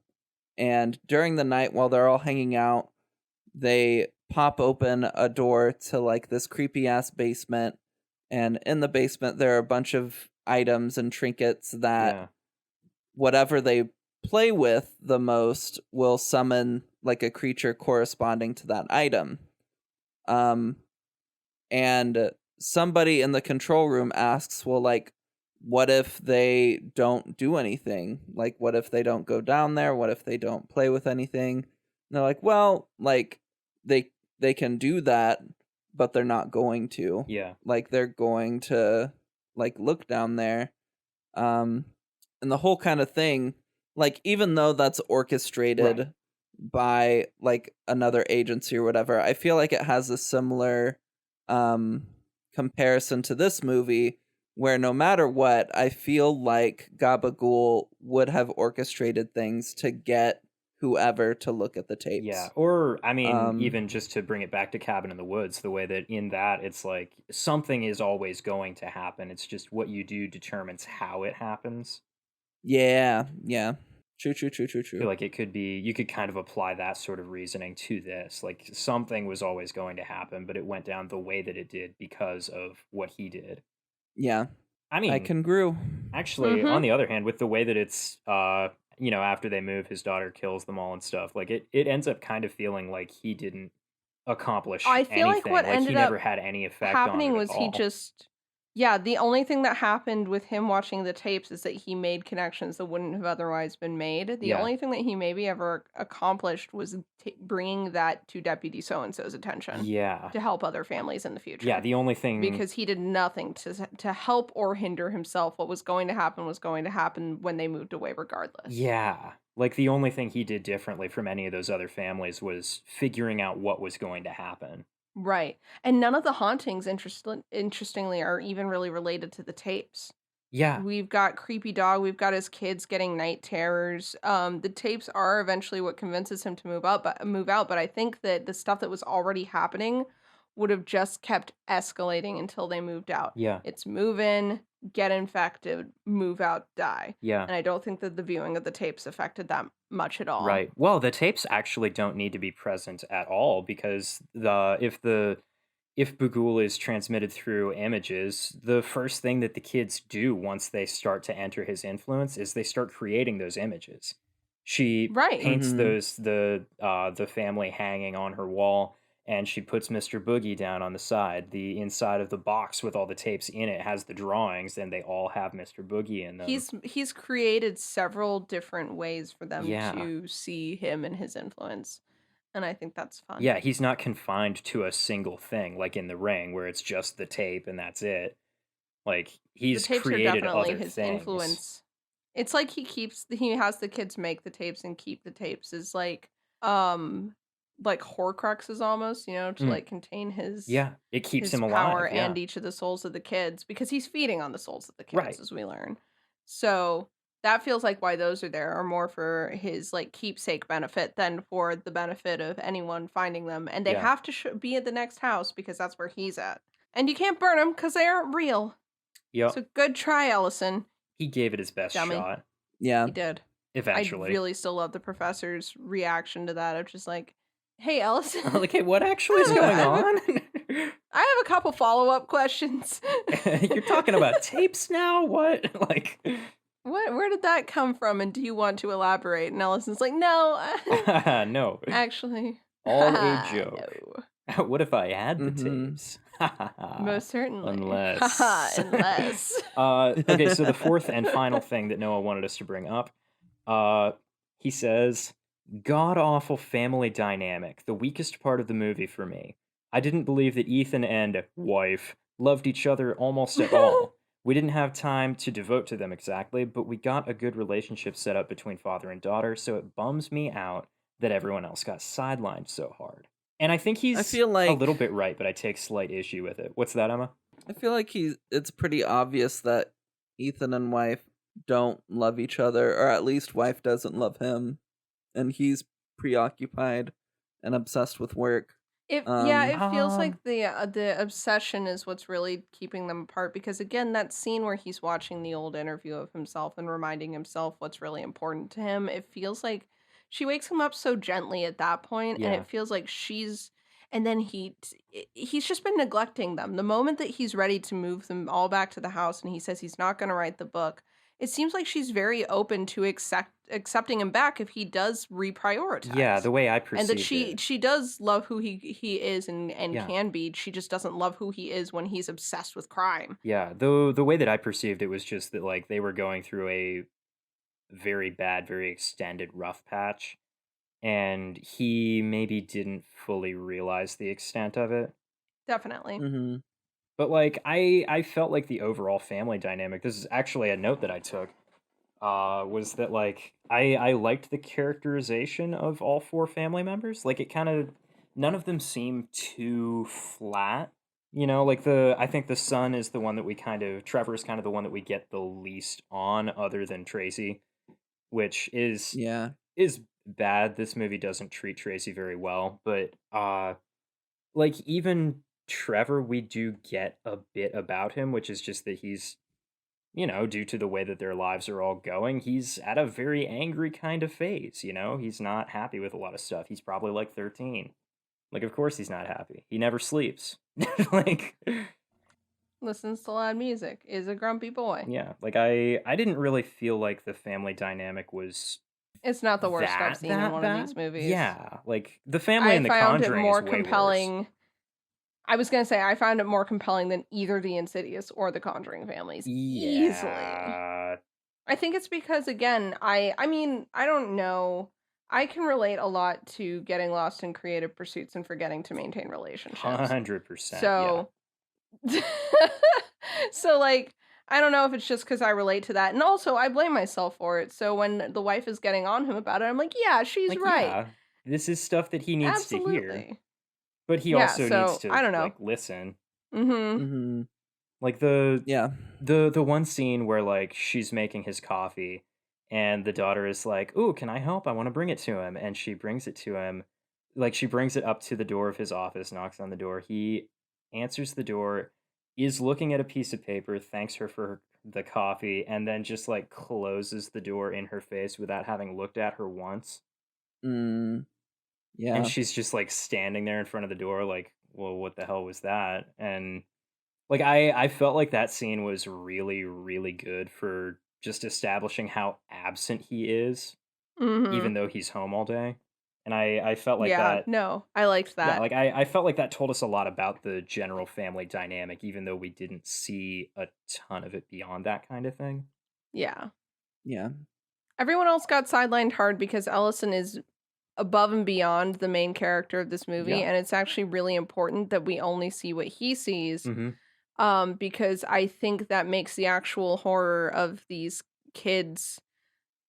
And during the night while they're all hanging out, they pop open a door to like this creepy ass basement. And in the basement, there are a bunch of items and trinkets that Yeah. whatever they play with the most will summon like a creature corresponding to that item. And somebody in the control room asks, well, like, what if they don't do anything? Like, what if they don't go down there? What if they don't play with anything? And they're like, well, like, they can do that, but they're not going to. Yeah. Like, they're going to, like, look down there. And the whole kind of thing, like, even though that's orchestrated Right. by, like, another agency or whatever, I feel like it has a similar comparison to this movie, where no matter what, I feel like Gabagool would have orchestrated things to get whoever to look at the tapes. Yeah, or I mean, Um, even just to bring it back to Cabin in the Woods, the way that in that it's like something is always going to happen. It's just what you do determines how it happens. yeah. True. I feel like it could be, you could kind of apply that sort of reasoning to this. Like something was always going to happen, but it went down the way that it did because of what he did. Yeah. I I mean, can agree. actually, on the other hand, with the way that it's, after they move, his daughter kills them all and stuff, like it ends up kind of feeling like he didn't accomplish I feel like anything. what Like he ended never up had any effect on happening it at was he all. just the only thing that happened with him watching the tapes is that he made connections that wouldn't have otherwise been made. The Yeah. only thing that he maybe ever accomplished was bringing that to Deputy So-and-so's attention Yeah. to help other families in the future. Yeah, the only thing Because he did nothing to help or hinder himself. What was going to happen was going to happen when they moved away regardless. Yeah. Like the only thing he did differently from any of those other families was figuring out what was going to happen. Right. And none of the hauntings, interestingly, are even really related to the tapes. Yeah. We've got Creepy Dog, we've got his kids getting night terrors. The tapes are eventually what convinces him to move out, but I think that the stuff that was already happening would have just kept escalating until they moved out. Yeah. It's move in, get infected, move out, die. Yeah. And I don't think that the viewing of the tapes affected that much at all. Right. Well, the tapes actually don't need to be present at all because if Bugul is transmitted through images, the first thing that the kids do once they start to enter his influence is they start creating those images. She Right. paints Mhm. those the family hanging on her wall, and she puts Mr. Boogie down on the side. The inside of the box with all the tapes in it has the drawings, and they all have Mr. Boogie in them. He's created several different ways for them Yeah. to see him and his influence. And I think that's fun. Yeah, he's not confined to a single thing like in The Ring where it's just the tape and that's it. Like The he's tapes are created definitely other his things. influence. It's like he has the kids make the tapes and keep the tapes is like Horcruxes almost, to Mm. like contain his Yeah, it keeps his him power alive. Yeah. and each of the souls of the kids because he's feeding on the souls of the kids Right. as we learn. So that feels like why those are there are more for his like keepsake benefit than for the benefit of anyone finding them. And they Yeah. have to be at the next house because that's where he's at. And you can't burn them because they aren't real. Yep. So good try, Ellison. He gave it his best Dummy. shot Yeah. He did. eventually. I really still love the professor's reaction to that of just like, hey, Ellison. Like, hey, what actually is going on? I have a couple follow-up questions. You're talking about tapes now? What? Like, Where did that come from, and do you want to elaborate? And Ellison's like, no. no. Actually. All a joke. No. What if I had the Mhm. tapes? Most certainly. Unless. Unless. Okay, so the fourth and final thing that Noah wanted us to bring up, he says, god-awful family dynamic, the weakest part of the movie for me. I didn't believe that Ethan and wife loved each other almost at all. We didn't have time to devote to them exactly, but we got a good relationship set up between father and daughter, so it bums me out that everyone else got sidelined so hard. And I think he's feel a like- little bit right, but I take slight issue with it. What's that, Emma? I feel like it's pretty obvious that Ethan and wife don't love each other, or at least wife doesn't love him, and he's preoccupied and obsessed with work. It feels like the obsession is what's really keeping them apart because again, that scene where he's watching the old interview of himself and reminding himself what's really important to him, it feels like she wakes him up so gently at that point, and Yeah. it feels like and then he's just been neglecting them. The moment that he's ready to move them all back to the house and he says he's not going to write the book, it seems like she's very open to accepting him back if he does reprioritize. Yeah, the way I perceive And that it. she does love who he is and Yeah. can be. She just doesn't love who he is when he's obsessed with crime. Yeah, though the way that I perceived it was just that like they were going through a very bad, very extended rough patch, and he maybe didn't fully realize the extent of it. Definitely. Mm-hmm. But like I felt like the overall family dynamic, this is actually a note that I took, was that like I liked the characterization of all four family members. Like it kind of none of them seem too flat. You know, like I think the son is the one that Trevor is kind of the one that we get the least on other than Tracy, which Yeah. is bad. This movie doesn't treat Tracy very well, but like even Trevor, we do get a bit about him, which is just that he's, you know, due to the way that their lives are all going, he's at a very angry kind of phase, you know? He's not happy with a lot of stuff. He's probably like 13. Like, of course he's not happy. He never sleeps. Like, Listens to loud music, is a grumpy boy. yeah, like I didn't really feel like the family dynamic was It's not the worst I've seen in that one bad. of these movies. Yeah, like the family I in The found it Conjuring more is way compelling. worse. I was going to say, I found it more compelling than either the Insidious or the Conjuring families. Easily. Yeah. I think it's because, again, I mean, I don't know. I can relate a lot to getting lost in creative pursuits and forgetting to maintain relationships. 100%. So, so like, I don't know if it's just because I relate to that. And also, I blame myself for it. So when the wife is getting on him about it, I'm like, yeah, she's Like, right. yeah, this is stuff that he needs to hear. Absolutely. But he Yeah, also so, needs to I don't know. like listen. Mm-hmm. Mm-hmm. Like Yeah. the one scene where like she's making his coffee and the daughter is like, "Ooh, can I help? I want to bring it to him." And she brings it to him. Like she brings it up to the door of his office, knocks on the door. He answers the door, is looking at a piece of paper, thanks her for the coffee, and then just like closes the door in her face without having looked at her once. Mm. Yeah. And she's just like standing there in front of the door like, well, what the hell was that? And like I felt like that scene was really, really good for just establishing how absent he is, Mm-hmm. even though he's home all day. And I felt like Yeah, that. no, I liked Yeah, that. like I felt like that told us a lot about the general family dynamic, even though we didn't see a ton of it beyond that kind of thing. Yeah. Yeah. Everyone else got sidelined hard because Ellison is above and beyond the main character of this movie, Yeah. and it's actually really important that we only see what he sees. Mm-hmm. Because I think that makes the actual horror of these kids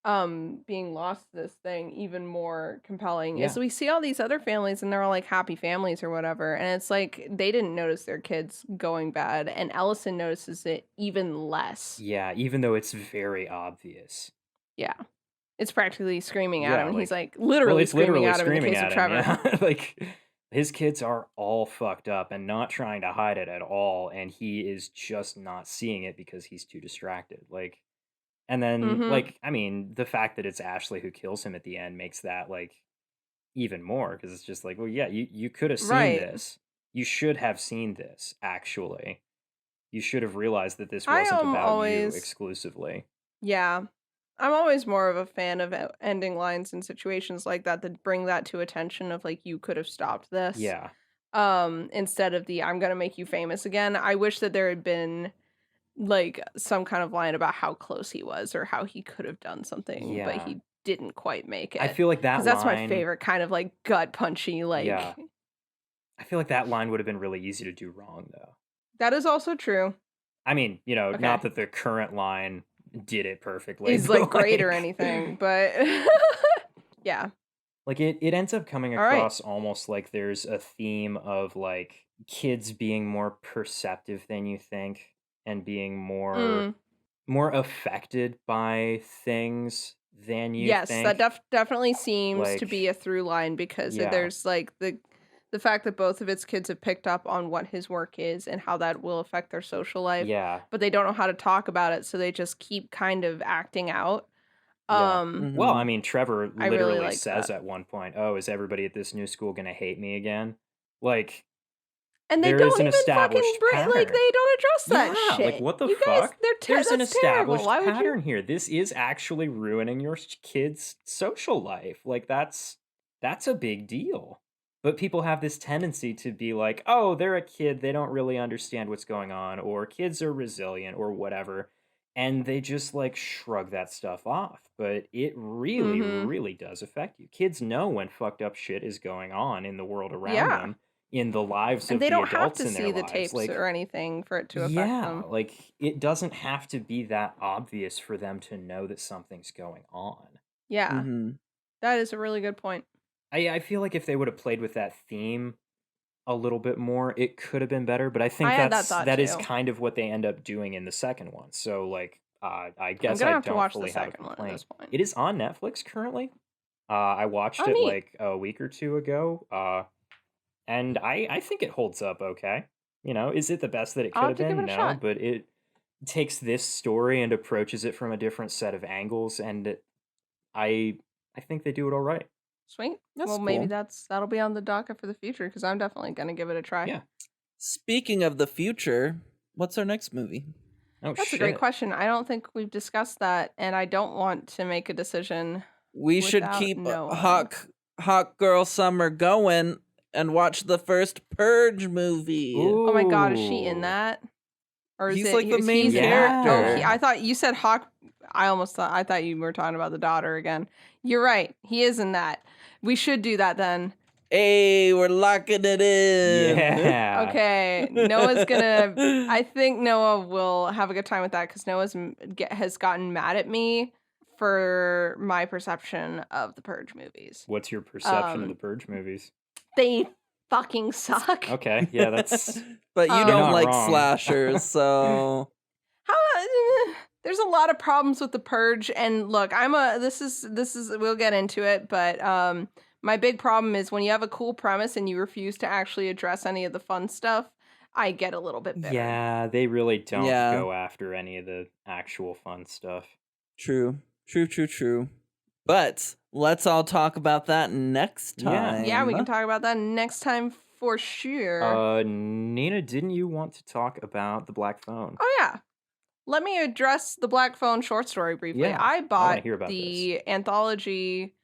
being lost to this thing even more compelling. Yeah. Is we see all these other families and they're all like happy families or whatever, and it's like they didn't notice their kids going bad, and Ellison notices it even less. Yeah, even though it's very obvious. Yeah. It's practically screaming at Yeah, him, and he's like, like literally it's screaming literally at him in the screaming case of at Trevor. him. Yeah. Like his kids are all fucked up and not trying to hide it at all, and he is just not seeing it because he's too distracted. Like, and then Mhm. like I mean, the fact that it's Ashley who kills him at the end makes that like even more because it's just like, well, yeah, you could have seen Right. this. You should have seen this. Actually, you should have realized that this I wasn't am about you always exclusively. Yeah. I'm always more of a fan of ending lines in situations like that bring that to attention of like you could have stopped this. Yeah. Instead of the I'm gonna make you famous again. I wish that there had been like some kind of line about how close he was or how he could have done something, but Yeah. he didn't quite make it. I feel like that Because that's my line. favorite kind of like gut punchy, like Yeah. I feel like that line would have been really easy to do wrong, though. that is also true. I mean, you know, Okay. not that the current line did it perfectly. Is but, like great or anything, but yeah. Like it ends up coming All right. across almost like there's a theme of like kids being more perceptive than you think and being Mm. more affected by things than you Yes, think. that definitely seems to be Like, a through line because yeah. there's like the fact that both of its kids have picked up on what his work is and how that will affect their social life, Yeah. but they don't know how to talk about it, so they just keep kind of acting out. Yeah. Well, I Mhm. mean, Trevor I really literally like says that. at one point, "Oh, is everybody at this new school gonna hate me again?" Like, And they there don't is an even fucking established like pattern. they don't address that Yeah, like shit. what the You guys, fuck? that's There's an terrible. established Why would you? pattern here. This is actually ruining your kid's social life. Like that's a big deal. But people have this tendency to be like, "Oh, they're a kid. They don't really understand what's going on," or "Kids are resilient," or whatever. And they just like shrug that stuff off. But it really, Mhm. really does affect you. Kids know when fucked up shit is going on in the world around Yeah. them. in the lives And of they the don't have adults to in their see the lives. tapes Like, or anything for it to affect yeah, them. like it doesn't have to be that obvious for them to know that something's going on. Yeah, Mm-hmm. that is a really good point. I feel like if they would have played with that theme a little bit more, it could have been better. But I think I had that thought that is too. kind of what they end up doing in the second one. So like, I I'm guess gonna I have to don't watch the fully have a second one at complaint. this point. It is on Netflix currently. I watched Oh, it neat. like a week or two ago. And I think it holds up okay. You know, is it the best that it I'll could have have to give been? it a No, shot. but it takes this story and approaches it from a different set of angles, and I think they do it all right. Sweet. That's Well, maybe cool. that'll be on the docket for the future because I'm definitely gonna give it a try. Yeah. Speaking of the future, what's our next movie? Oh That's a shit. great question. I don't think we've discussed that, and I don't want to make a decision. We should Without keep knowing. Hawk Girl Summer going and watch the first Purge movie. Oh my god, is she in Ooh. that? Or is He's it like the main he's character. Oh, I thought you said Hawk. I thought you were talking about the daughter again. You're right. He is in that. We should do that then. Hey, we're locking it in. Yeah. Okay, Noah's gonna. I think Noah will have a good time with that because Noah's has gotten mad at me for my perception of the Purge movies. What's your perception of the Purge movies? They fucking suck. Okay, yeah, that's. But you You're don't not like wrong. slashers, so How there's a lot of problems with the Purge, and look, this is we'll get into it, but my big problem is when you have a cool premise and you refuse to actually address any of the fun stuff, I get a little bit bitter. Yeah, they really don't Yeah. go after any of the actual fun stuff. True. But let's all talk about that next time. Yeah, we can talk about that next time for sure. Nina, didn't you want to talk about the Black Phone? Oh yeah. Let me address the Black Phone short story briefly. Yeah, I I bought wanna hear about the anthology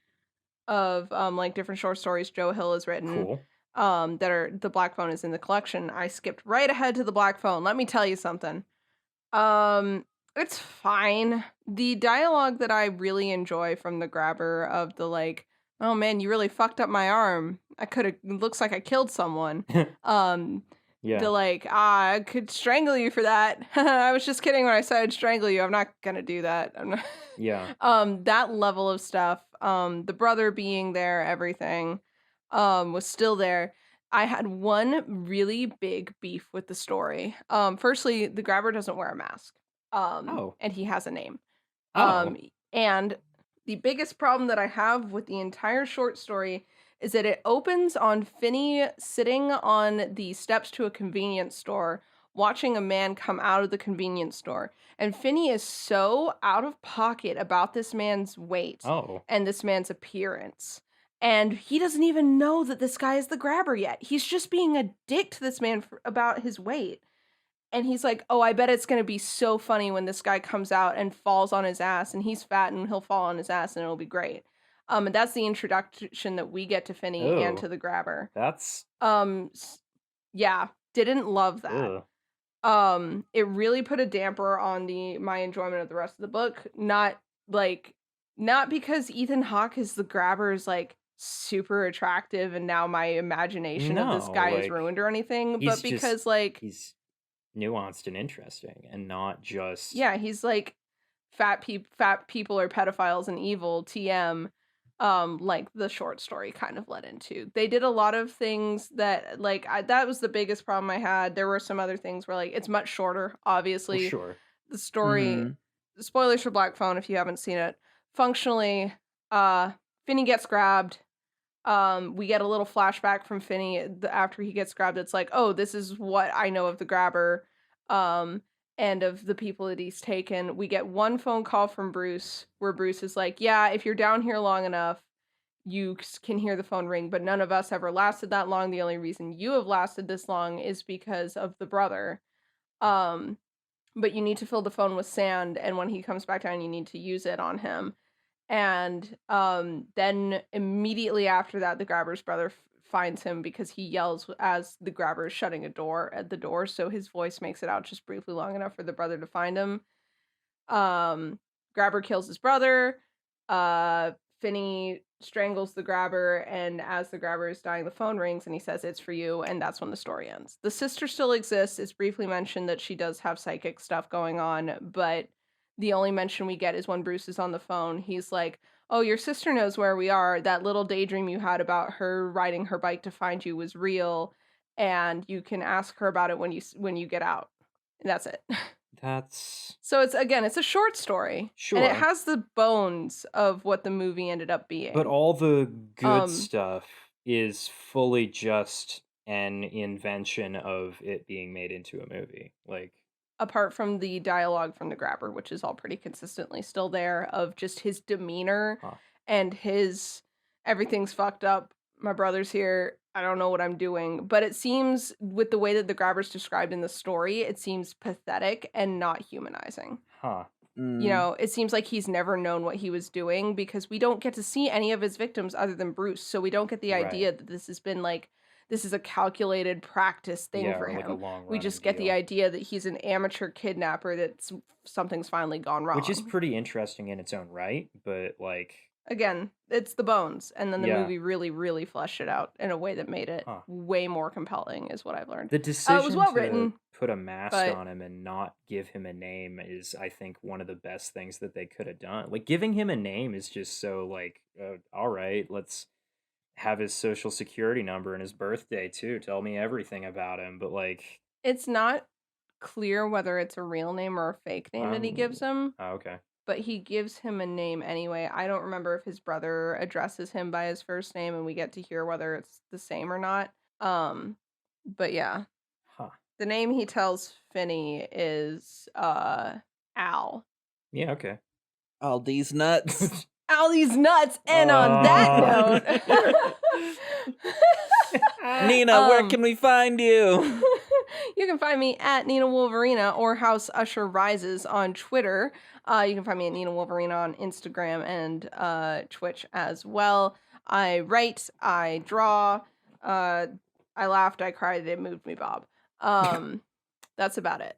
of like different short stories Joe Hill has written. Cool. That are the Black Phone is in the collection. I skipped right ahead to the Black Phone. Let me tell you something. It's fine. The dialogue that I really enjoy from the grabber of the like, oh man, you really fucked up my arm. Looks like I killed someone. Yeah. The like, I could strangle you for that. I was just kidding when I said I'd strangle you. I'm not gonna do that. I'm not. Yeah. That level of stuff. The brother being there, everything, was still there. I had one really big beef with the story. Firstly, the grabber doesn't wear a mask. And he has a name. Oh. And the biggest problem that I have with the entire short story is that it opens on Finney sitting on the steps to a convenience store, watching a man come out of the convenience store. And Finney is so out of pocket about this man's weight Oh. and this man's appearance. And he doesn't even know that this guy is the grabber yet. He's just being a dick to this man about his weight. And he's like, oh, I bet it's going to be so funny when this guy comes out and falls on his ass and he's fat and he'll fall on his ass and it'll be great. And that's the introduction that we get to Finney and Ew. to the grabber. That's. Yeah, didn't love that. Ugh. It really put a damper on my enjoyment of the rest of the book. Not because Ethan Hawke is the grabber is like super attractive and now my imagination of this No, guy is like, ruined or anything, he's but because just- like He's nuanced and interesting and not just. yeah, he's like fat people are pedophiles and evil TM. Like the short story kind of led into. They did a lot of things that like that was the biggest problem I had. There were some other things where like it's much shorter, obviously. Well, sure. The story spoilers for Black Phone if you haven't seen it. Functionally, Finney gets grabbed. We get a little flashback from Finney after he gets grabbed. It's like, oh, this is what I know of the grabber. And of the people that he's taken. We get one phone call from Bruce where Bruce is like, yeah, if you're down here long enough, you can hear the phone ring, but none of us ever lasted that long. The only reason you have lasted this long is because of the brother. But you need to fill the phone with sand, and when he comes back down, you need to use it on him. And then immediately after that, the grabber's brother finds him because he yells as the grabber is shutting a door at the door, so his voice makes it out just briefly long enough for the brother to find him. Grabber kills his brother. Finney strangles the grabber, and as the grabber is dying, the phone rings, and he says, "It's for you," and that's when the story ends. The sister still exists. It's briefly mentioned that she does have psychic stuff going on, but the only mention we get is when Bruce is on the phone. He's like, "Oh, your sister knows where we are. That little daydream you had about her riding her bike to find you was real, and you can ask her about it when you get out." And that's it. So it's a short story. Sure. And it has the bones of what the movie ended up being. But all the good stuff is fully just an invention of it being made into a movie. Like, apart from the dialogue from the grabber, which is all pretty consistently still there, of just his demeanor and his everything's fucked up. My brother's here. I don't know what I'm doing. But it seems, with the way that the grabber's described in the story, it seems pathetic and not humanizing. You know, it seems like he's never known what he was doing, because we don't get to see any of his victims other than Bruce. So we don't get the idea that this has been like, this is a calculated practice thing for him. We just get the idea that he's an amateur kidnapper, that something's finally gone wrong. Which is pretty interesting in its own right, but like... Again, it's the bones, and then the movie really, really fleshed it out in a way that made it way more compelling, is what I've learned. The decision it was well written, to put a mask on him and not give him a name is, I think, one of the best things that they could have done. Like, giving him a name is just so, like, all right, let's have his social security number and his birthday, too. Tell me everything about him, but, like... It's not clear whether it's a real name or a fake name that he gives him. Oh, okay. But he gives him a name anyway. I don't remember if his brother addresses him by his first name, and we get to hear whether it's the same or not. But yeah. The name he tells Finney is Al. Yeah, okay. All these nuts. All these nuts. And on that note... Nina, where can we find you? You can find me at Nina Wolverina or House Usher Rises on Twitter. You can find me at Nina Wolverina on Instagram and Twitch as well. I write, I draw, I laughed, I cried, it moved me, Bob. That's about it.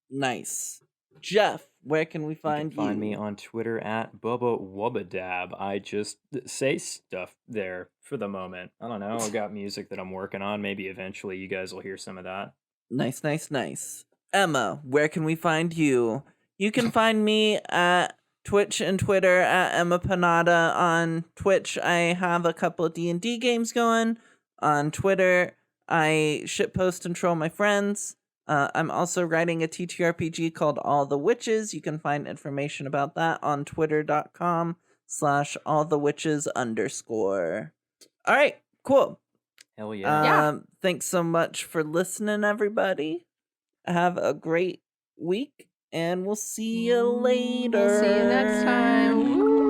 Nice. Jeff, where can we find you? Find me on Twitter at Bubba Wubbadab. I just say stuff there for the moment. I don't know. I've got music that I'm working on. Maybe eventually you guys will hear some of that. Nice, nice, nice. Emma, where can we find you? You can find me at Twitch and Twitter at Emma Panada. On Twitch, I have a couple of D&D games going. On Twitter, I shitpost and troll my friends. I'm also writing a TTRPG called All the Witches. You can find information about that on twitter.com/allthewitches_. All right, cool. Hell yeah. Thanks so much for listening, everybody. Have a great week, and we'll see you later. See you next time. Woo!